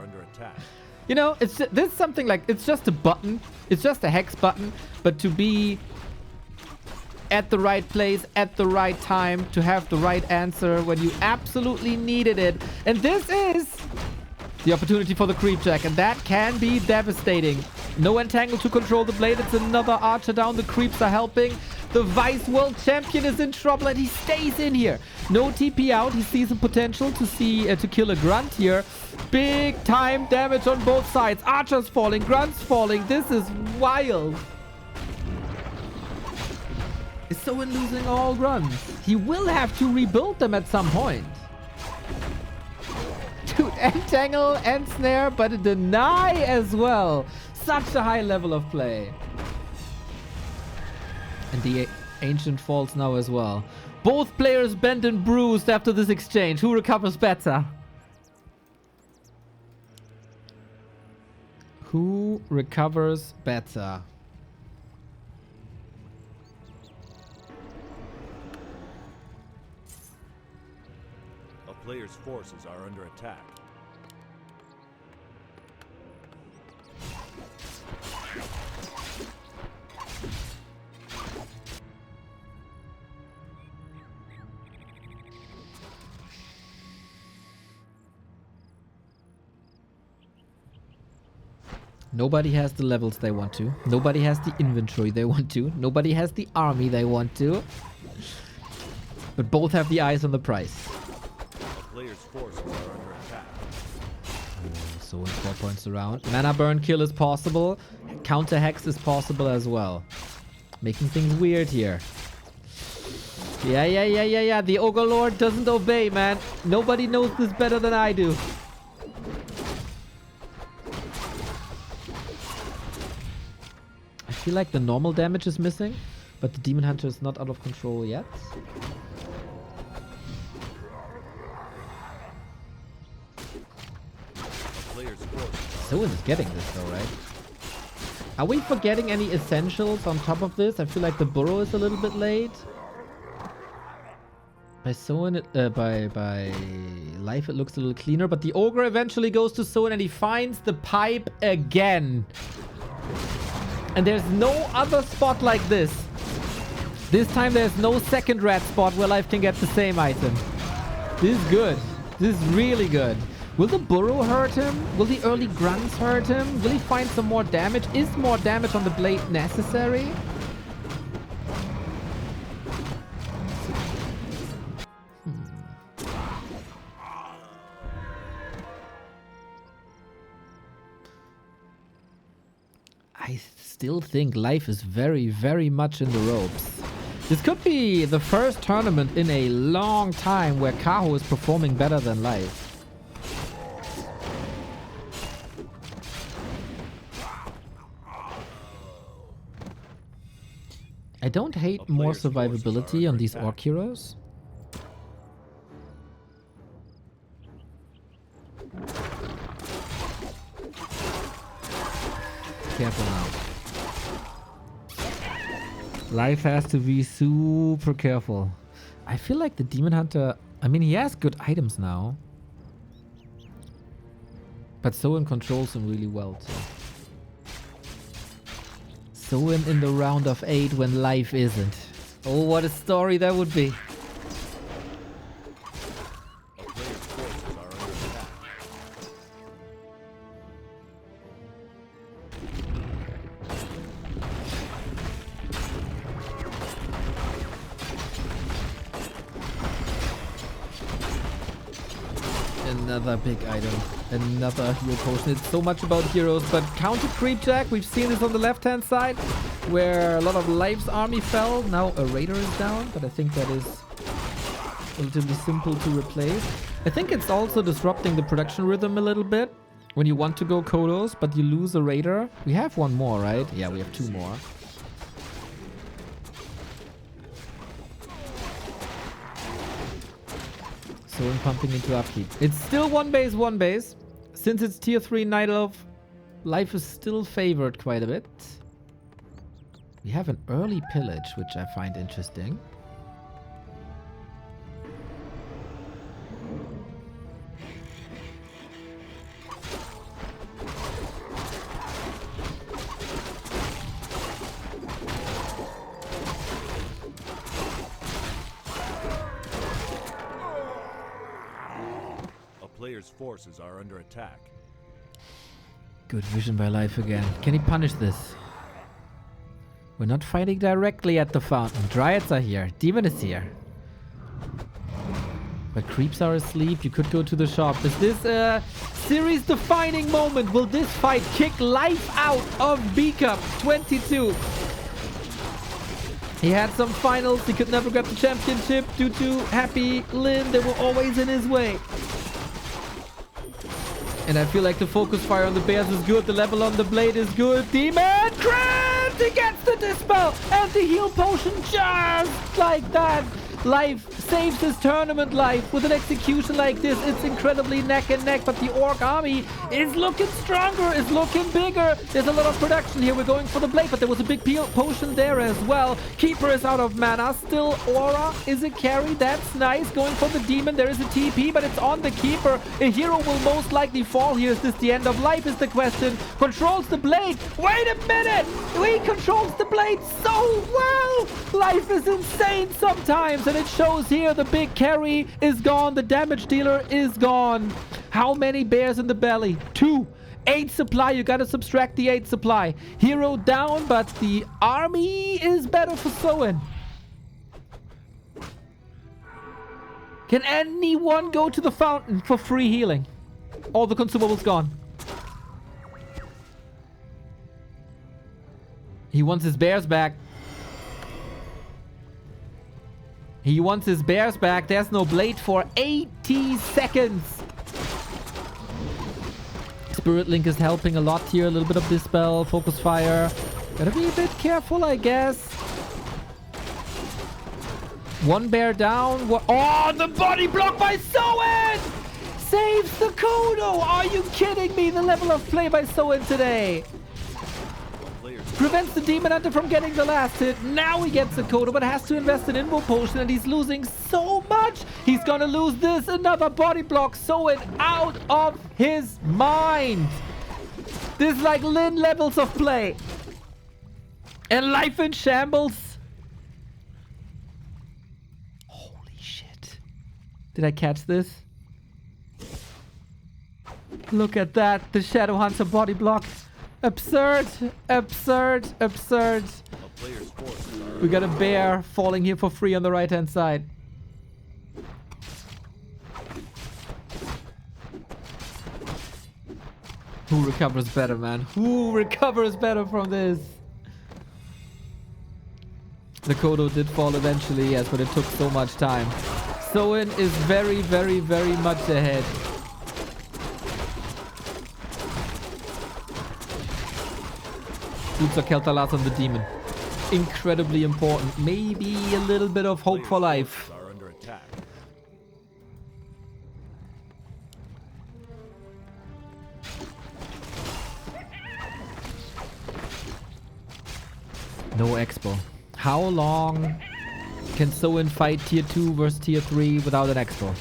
Speaker 1: You know, this is something like, it's just a button. It's just a Hex button. But to be at the right place, at the right time, to have the right answer when you absolutely needed it. And this is the opportunity for the creep check, and that can be devastating. No entangle to control the blade. It's another archer down. The creeps are helping. The Vice World Champion is in trouble, and he stays in here. No TP out. He sees some potential to kill a grunt here. Big time damage on both sides. Archers falling, grunts falling. This is wild. Is SOIN losing all grunts? He will have to rebuild them at some point. Dude, entangle and snare, but a deny as well. Such a high level of play. And the Ancient falls now as well. Both players bent and bruised after this exchange. Who recovers better? Who recovers better?
Speaker 2: player's forces are under attack.
Speaker 1: Nobody has the levels they want to. Nobody has the inventory they want to. Nobody has the army they want to. But both have the eyes on the price.
Speaker 2: A player's forces are under attack.
Speaker 1: So in 4 points around. Mana burn kill is possible. Counter hex is possible as well. Making things weird here. Yeah. The Ogre Lord doesn't obey, man. Nobody knows this better than I do. I feel like the normal damage is missing, but the Demon Hunter is not out of control yet. SOIN is getting this though, right? Are we forgetting any essentials on top of this? I feel like the burrow is a little bit late. By SOIN, by life it looks a little cleaner, but the Ogre eventually goes to SOIN and he finds the pipe again. And there's no other spot like this. This time there's no second rat spot where life can get the same item. This is good. This is really good. Will the burrow hurt him? Will the early grunts hurt him? Will he find some more damage? Is more damage on the blade necessary? I still think life is very, very much in the ropes. This could be the first tournament in a long time where Kaho is performing better than life. I don't hate more survivability on these orc heroes. Careful now. Life has to be super careful. I feel like the Demon Hunter... I mean, he has good items now. But SOIN controls him really well too. SOIN in the round of 8 when life isn't. Oh, what a story that would be. Another big item. Another hero potion. It's so much about heroes, but counter creep jack. We've seen this on the left-hand side, where a lot of life's army fell. Now a raider is down, but I think that is relatively simple to replace. I think it's also disrupting the production rhythm a little bit when you want to go Kodos, but you lose a raider. We have one more, right? Yeah, we have 2 more. SOIN pumping into upkeep. It's still one base. Since it's tier 3 Night Elf, life is still favored quite a bit. We have an early pillage, which I find interesting.
Speaker 2: Player's forces are under attack.
Speaker 1: Good vision by life again. Can he punish this? We're not fighting directly at the fountain. Dryads are here. Demon is here. But creeps are asleep. You could go to the shop. Is this a series defining moment? Will this fight kick life out of B Cup 22? He had some finals. He could never get the championship due to Happy Lynn. They were always in his way. And I feel like the focus fire on the bears is good. The level on the blade is good. Demon crit! He gets the dispel and the heal potion just like that. Life saves this tournament life with an execution like this. It's incredibly neck and neck, but the Orc army is looking stronger, is looking bigger. There's a lot of production here. We're going for the blade, but there was a big potion there as well. Keeper is out of mana. Still, Aura is a carry. That's nice. Going for the demon. There is a TP, but it's on the Keeper. A hero will most likely fall here. Is this the end of life is the question. Controls the blade. Wait a minute. He controls the blade so well. Life is insane sometimes, and it shows here. The big carry is gone. The damage dealer is gone. How many bears in the belly? 2. 8 supply. You gotta subtract the 8 supply. Hero down, but the army is better for SOIN. Can anyone go to the fountain for free healing? All the consumables gone. He wants his bears back. He wants his bears back. There's no blade for 80 seconds. Spirit Link is helping a lot here. A little bit of Dispel, Focus Fire. Gotta be a bit careful, I guess. One bear down. Oh, the body block by SOIN! Saves the Kodo! Are you kidding me? The level of play by SOIN today. Prevents the Demon Hunter from getting the last hit. Now he gets the Kodo, but has to invest in Invo Potion, and he's losing so much. He's gonna lose this. Another body block. SOIN out of his mind. This is like Lin levels of play. And life in shambles. Holy shit. Did I catch this? Look at that. The Shadow Hunter body block. Absurd, absurd, absurd. We got a bear falling here for free on the right-hand side. Who recovers better, man? Who recovers better from this? The Kodo did fall eventually, yes, but it took so much time. SOIN is very, very, very much ahead. Boots of Kel'Thuzad on the demon. Incredibly important. Maybe a little bit of hope for life. No expo. How long can SOIN fight tier 2 versus tier 3 without an expo?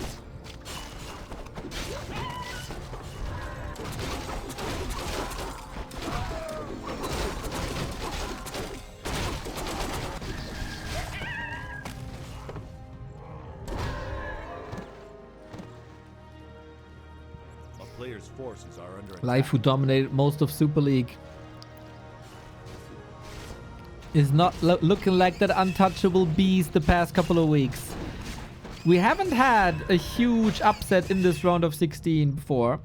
Speaker 1: Life, who dominated most of Super League, is not looking like that untouchable beast the past couple of weeks. We haven't had a huge upset in this round of 16 before.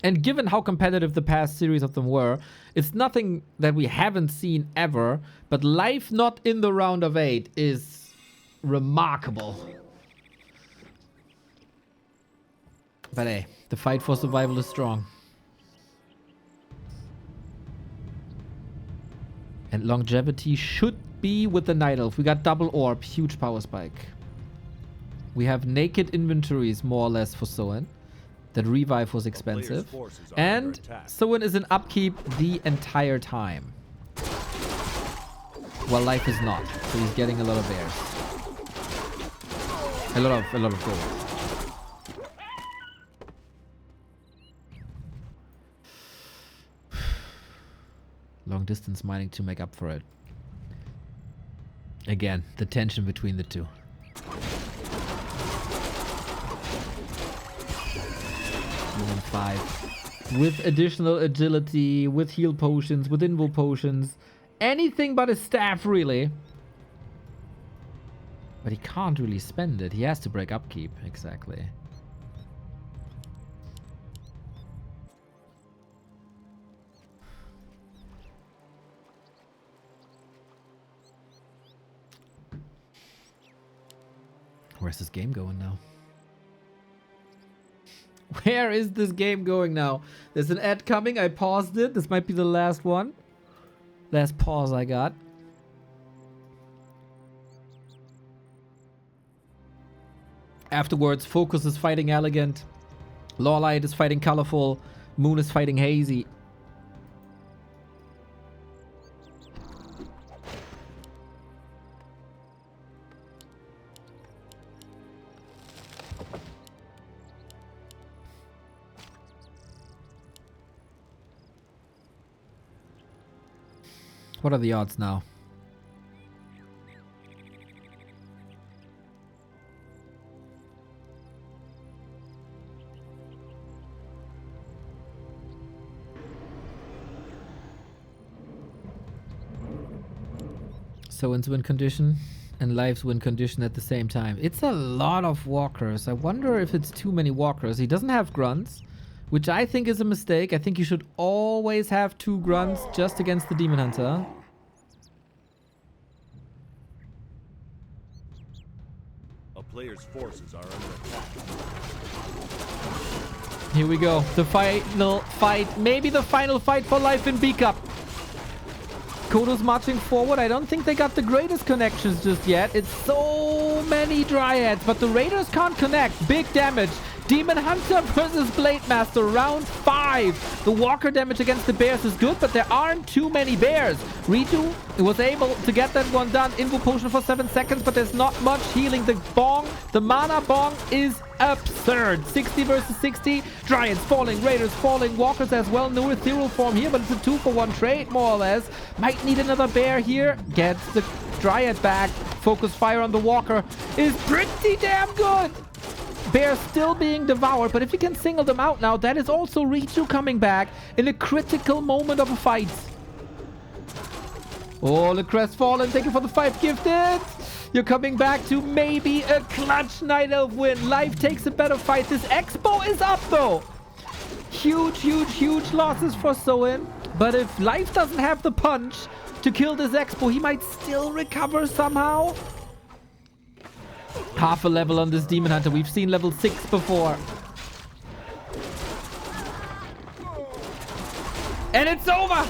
Speaker 1: And given how competitive the past series of them were, it's nothing that we haven't seen ever. But Life not in the round of 8 is remarkable. But hey, the fight for survival is strong. And longevity should be with the Night Elf. We got double orb, huge power spike. We have naked inventories more or less for SOIN. That revive was expensive. And SOIN is in upkeep the entire time. While Life is not. So he's getting a lot of bears. A lot of gold. Long distance mining to make up for it. Again, the tension between the two. Even 5. With additional agility, with heal potions, with invo potions. Anything but a staff, really. But he can't really spend it. He has to break upkeep. Exactly. Where's this game going now? Where is this game going now? There's an ad coming. I paused it. This might be the last one. Last pause I got. Afterwards, Focus is fighting Elegant. Lawlight is fighting Colorful. Moon is fighting Hazy. What are the odds now? SOIN's win condition and Live's win condition at the same time. It's a lot of walkers. I wonder if it's too many walkers. He doesn't have grunts, which I think is a mistake. I think you should always have 2 grunts just against the Demon Hunter.
Speaker 2: A player's forces are under attack.
Speaker 1: Here we go. The final fight. Maybe the final fight for life in B-Cup. Kodo's marching forward. I don't think they got the greatest connections just yet. It's so many Dryads, but the Raiders can't connect. Big damage. Demon Hunter versus Blade Master, round 5. The walker damage against the bears is good, but there aren't too many bears. Ritu was able to get that one done. Invo potion for 7 seconds, but there's not much healing. The bong, the mana bong is absurd. 60 versus 60. Dryads falling, Raiders falling, walkers as well. No ethereal form here, but it's a 2-for-1 trade, more or less. Might need another bear here. Gets the Dryad back. Focus fire on the walker is pretty damn good. Bear still being devoured, but if he can single them out now, that is also Ritu coming back in a critical moment of a fight. Oh, the crestfallen, thank you for the 5 gifted. You're coming back to maybe a clutch Night Elf win. Life takes a better fight. This Expo is up though. Huge, huge, huge losses for SOIN. But if Life doesn't have the punch to kill this Expo, he might still recover somehow. Half a level on this Demon Hunter. We've seen level 6 before. And it's over!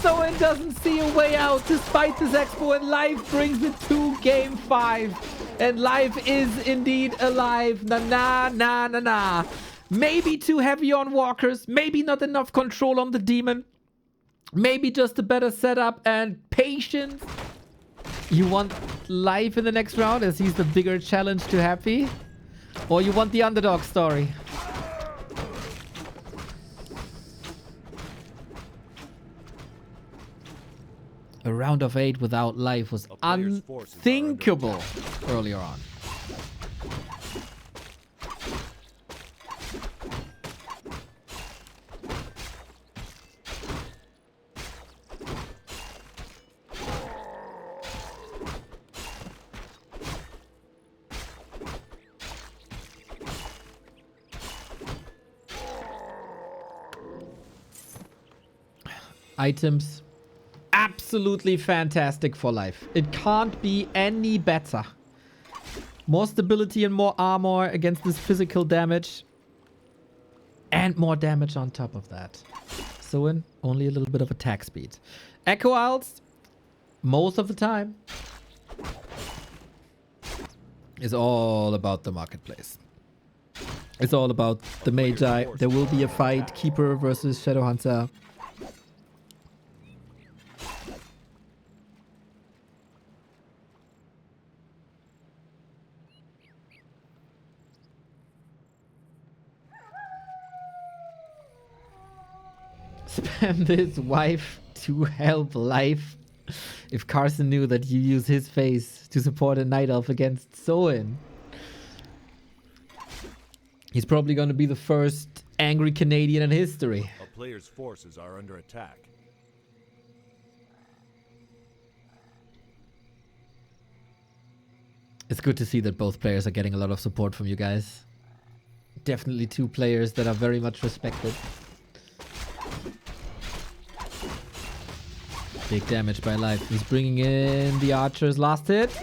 Speaker 1: SOIN doesn't see a way out despite this Expo, and Life brings it to game 5. And Life is indeed alive. Na. Maybe too heavy on walkers. Maybe not enough control on the demon. Maybe just a better setup and patience. You want Life in the next round as he's the bigger challenge to Happy? Or you want the underdog story? A round of 8 without Life was unthinkable earlier on. Items. Absolutely fantastic for Life. It can't be any better. More stability and more armor against this physical damage. And more damage on top of that. SOIN, only a little bit of attack speed. Echo Owls, most of the time, is all about the marketplace. It's all about the Magi. There will be a fight. Keeper versus Shadowhunter. Spam this wife to help Life. If Carson knew that you use his face to support a Night Elf against SOIN, he's probably going to be the first angry Canadian in history.
Speaker 2: A player's forces are under attack.
Speaker 1: It's good to see that both players are getting a lot of support from you guys. Definitely 2 players that are very much respected. Big damage by Life. He's bringing in the archers. Last hit.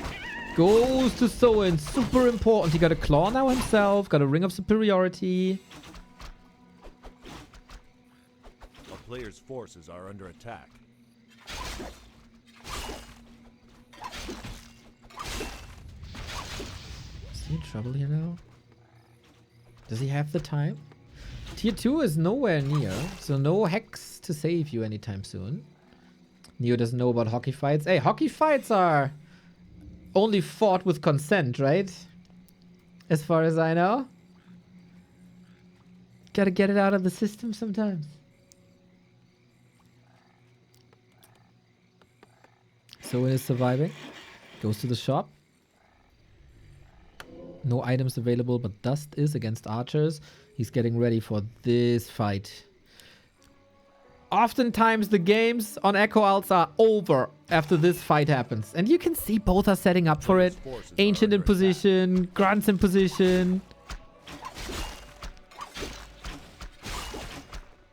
Speaker 1: Goes to SOIN. Super important. He got a claw now himself. Got a ring of superiority.
Speaker 2: A player's forces are under attack.
Speaker 1: Is he trouble here now? Does he have the time? Tier 2 is nowhere near, so no hex to save you anytime soon. Neo doesn't know about hockey fights. Hey, hockey fights are only fought with consent, right? As far as I know. Gotta get it out of the system sometimes. SOIN is surviving. Goes to the shop. No items available, but dust is against archers. He's getting ready for this fight. Oftentimes the games on Echo Alts are over after this fight happens. And you can see both are setting up for it. Ancient in position, Grunts in position.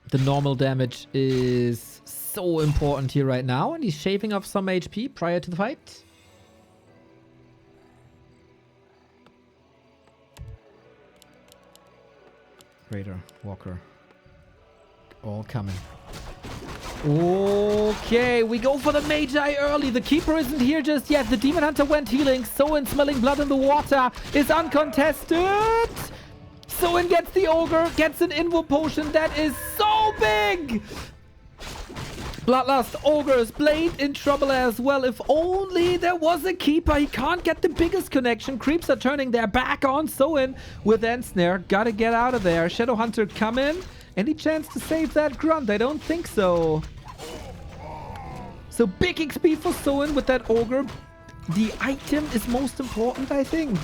Speaker 1: The normal damage is so important here right now. And he's shaving off some HP prior to the fight. Raider, Walker. All coming. Okay, we go for the Magi early. The Keeper isn't here just yet. The Demon Hunter went healing. SOIN smelling blood in the water is uncontested. SOIN gets the Ogre, gets an Invo Potion that is so big. Bloodlust, Ogres, Blade in trouble as well. If only there was a Keeper. He can't get the biggest connection. Creeps are turning their back on SOIN with Ensnare. Gotta get out of there. Shadow Hunter come in. Any chance to save that Grunt? I don't think so. So big XP for SOIN with that Ogre. The item is most important, I think.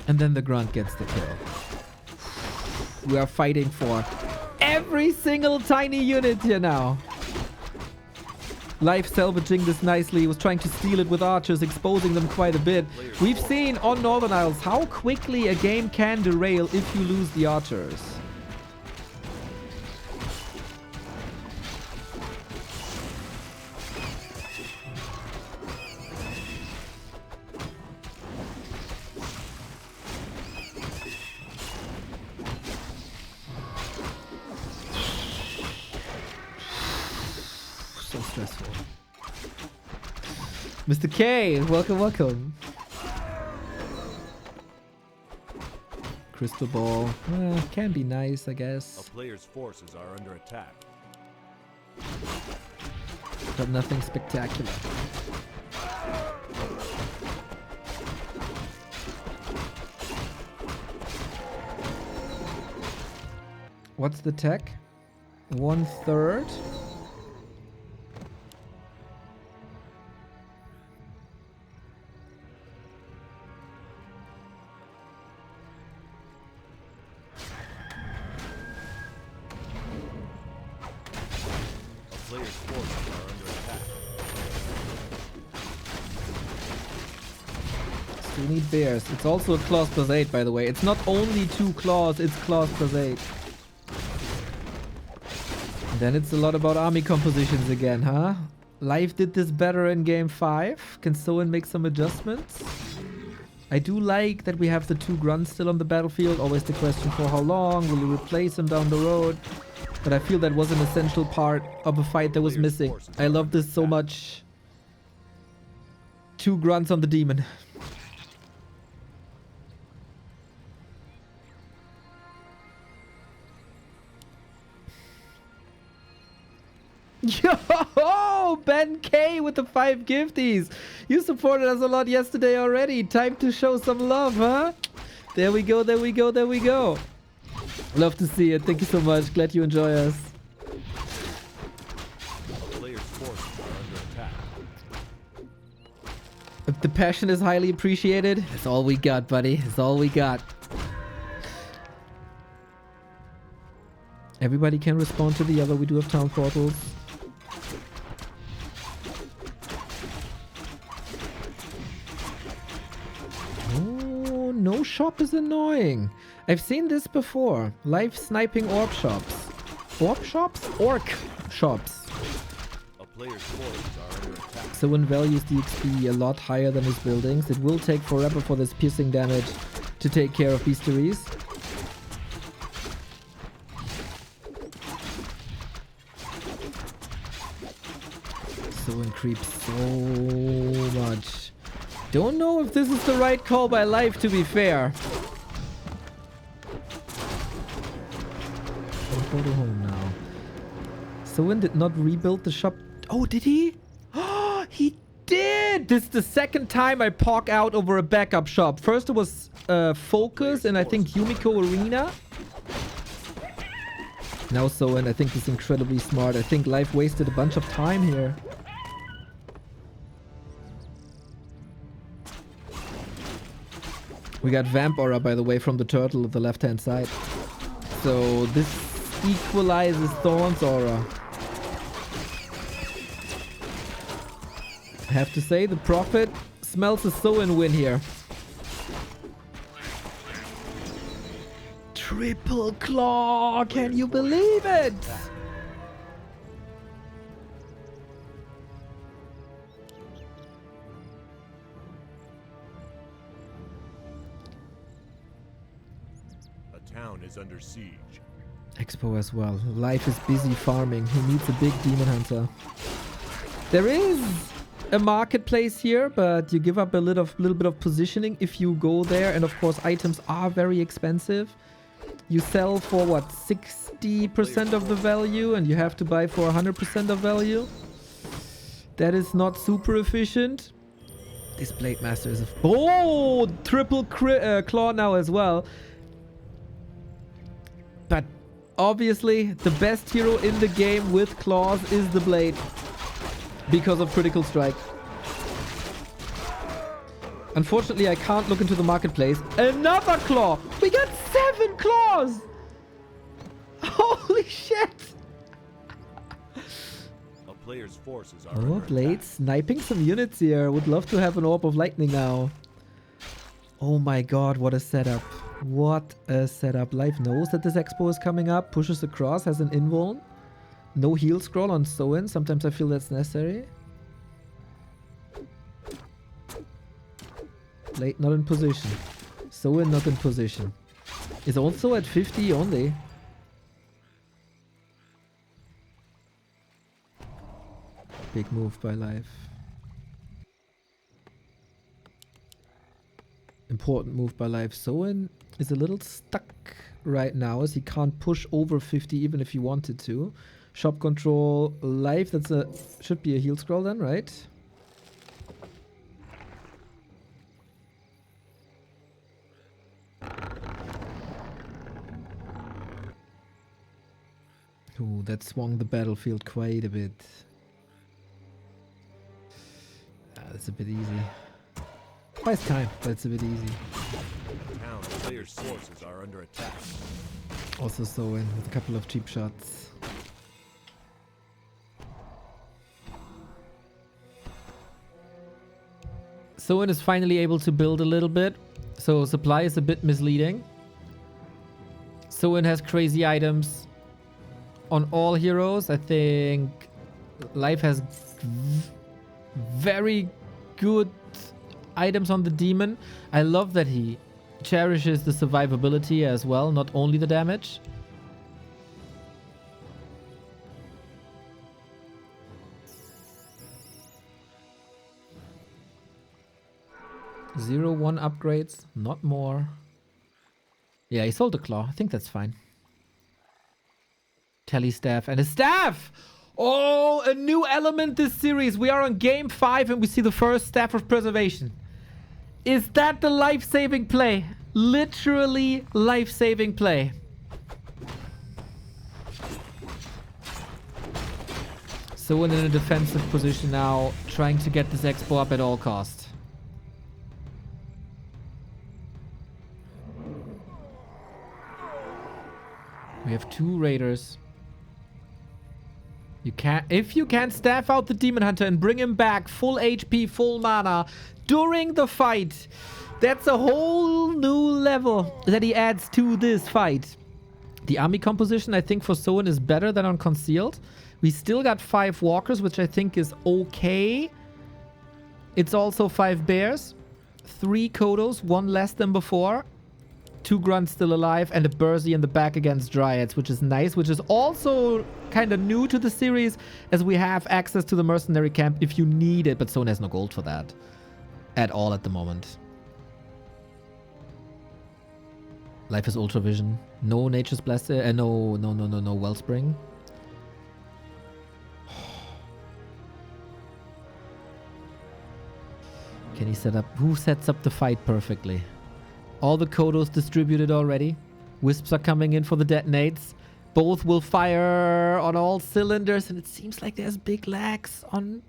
Speaker 1: And then the Grunt gets the kill. We are fighting for every single tiny unit here now. Life salvaging this nicely. He was trying to steal it with archers, exposing them quite a bit. We've seen on Northern Isles how quickly a game can derail if you lose the archers. So stressful. Mr. K, welcome, welcome. Crystal ball. Can be nice, I guess.
Speaker 2: A player's forces are under attack.
Speaker 1: But nothing spectacular. What's the tech? 1/3.
Speaker 2: Player's forces are under attack.
Speaker 1: Still need bears. It's also a claws plus 8, by the way. It's not only 2 claws, it's claws plus 8. And then it's a lot about army compositions again, huh? Life did this better in game 5. Can SOIN make some adjustments? I do like that we have the 2 grunts still on the battlefield. Always the question for how long. Will you replace them down the road? But I feel that was an essential part of a fight that was missing. I love this so much. 2 grunts on the demon. Yo, Ben K with the 5 gifties. You supported us a lot yesterday already. Time to show some love, huh? There we go, there we go, there we go. Love to see it. Thank you so much. Glad you enjoy us.
Speaker 2: Player's forces are under attack.
Speaker 1: If the passion is highly appreciated, that's all we got, buddy. That's all we got. Everybody can respond to the other. We do have town portals. Oh, no shop is annoying. I've seen this before. Live sniping orb shops. Orb shops? Orc shops.
Speaker 2: A player's forces are under attack.
Speaker 1: SOIN values the XP a lot higher than his buildings. It will take forever for this piercing damage to take care of beasteries. SOIN creeps so much. Don't know if this is the right call by Life, to be fair. I'll go to home now. SOIN did not rebuild the shop. Oh, did he? Oh, he did! This is the second time I POC out over a backup shop. First it was Focus and I think Yumiko Arena. Now SOIN, I think, is incredibly smart. I think Life wasted a bunch of time here. We got Vamp Aura, by the way, from the turtle at the left-hand side. So this equalizes Thorn's Aura. I have to say, the Prophet smells a SOIN win here. Triple Claw! Can you believe it?
Speaker 2: A town is under siege.
Speaker 1: Expo as well. Life is busy farming. He needs a big demon hunter. There is a marketplace here, but you give up a little bit of positioning if you go there. And of course, items are very expensive. You sell for what, 60% of the value, and you have to buy for 100% of value. That is not super efficient. This Blade Master is a triple claw now as well. But obviously, the best hero in the game with claws is the Blade, because of critical strike. Unfortunately, I can't look into the marketplace. Another claw! We got 7 claws! Holy shit!
Speaker 2: A player's forces are
Speaker 1: Oh,
Speaker 2: under
Speaker 1: Blade
Speaker 2: attack.
Speaker 1: sniping some units here. Would love to have an Orb of Lightning now. Oh my god, what a setup. What a setup. Life knows that this expo is coming up. Pushes across, has an invuln. No heal scroll on SOIN. Sometimes I feel that's necessary. Blade not in position. SOIN not in position. Is also at 50 only. Big move by Life. Important move by Life. SOIN is a little stuck right now as he can't push over 50 even if he wanted to. Shop control, Life, should be a heal scroll then, right? Ooh, that swung the battlefield quite a bit. That's a bit easy. Twice time, but it's a bit easy.
Speaker 2: Town players' forces are under attack.
Speaker 1: Also SOIN with a couple of cheap shots. SOIN is finally able to build a little bit, so supply is a bit misleading. SOIN has crazy items on all heroes. I think Life has very good items on the demon. I love that he cherishes the survivability as well, not only the damage. Zero 1 upgrades, not more. Yeah, he sold the claw. I think that's fine. Tele staff and a staff! Oh, a new element this series. We are on game 5 and we see the first staff of preservation. Is that the life-saving play? Literally life-saving play. SOIN in a defensive position now, trying to get this expo up at all costs. We have 2 raiders. If you can staff out the Demon Hunter and bring him back full HP, full mana during the fight, that's a whole new level that he adds to this fight. The army composition, I think, for SOIN is better than on Concealed. We still got 5 walkers, which I think is okay. It's also 5 bears, 3 Kodos, 1 less than before. 2 grunts still alive, and a Bursey in the back against Dryads, which is nice, which is also kind of new to the series, as we have access to the mercenary camp if you need it, but SOIN has no gold for that. at all at the moment. Life is Ultravision. No Nature's Blessing. No Wellspring. Can he set up? Who sets up the fight perfectly? All the Kodos distributed already. Wisps are coming in for the detonates. Both will fire on all cylinders, and it seems like there's big lags on...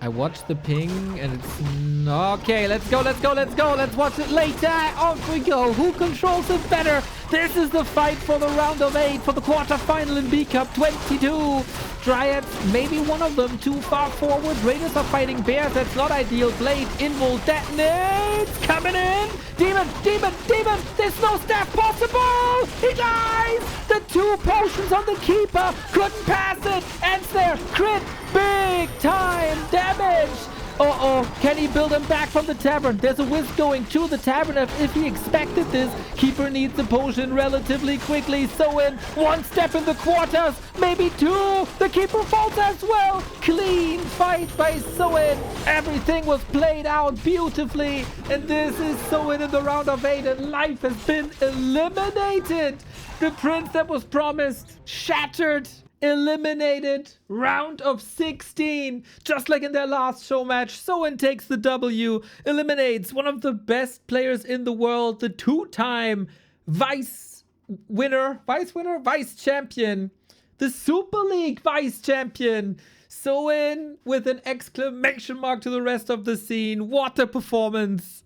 Speaker 1: I watched the ping, and it's... Okay, let's go. Let's watch it later. Off we go. Who controls it better? This is the fight for the round of 8 for the quarterfinal in B Cup 22. Dryads, maybe one of them too far forward. Raiders are fighting bears. That's not ideal. Blade, Invul, detonates. Coming in. Demon. There's no staff possible. He dies. The 2 potions on the Keeper. Couldn't pass it. Ends there. Crit. Big time damage. Can he build him back from the tavern? There's a wisp going to the tavern if he expected this. Keeper needs the potion relatively quickly. SOIN, 1 step in the quarters, maybe 2. The Keeper falls as well. Clean fight by SOIN. Everything was played out beautifully. And this is SOIN in the round of 8, and life has been eliminated. The prince that was promised, shattered. Eliminated. Round of 16. Just like in their last show match, SOIN takes the W. Eliminates one of the best players in the world. The 2-time vice champion. The Super League vice champion. SOIN with an exclamation mark to the rest of the scene. What a performance.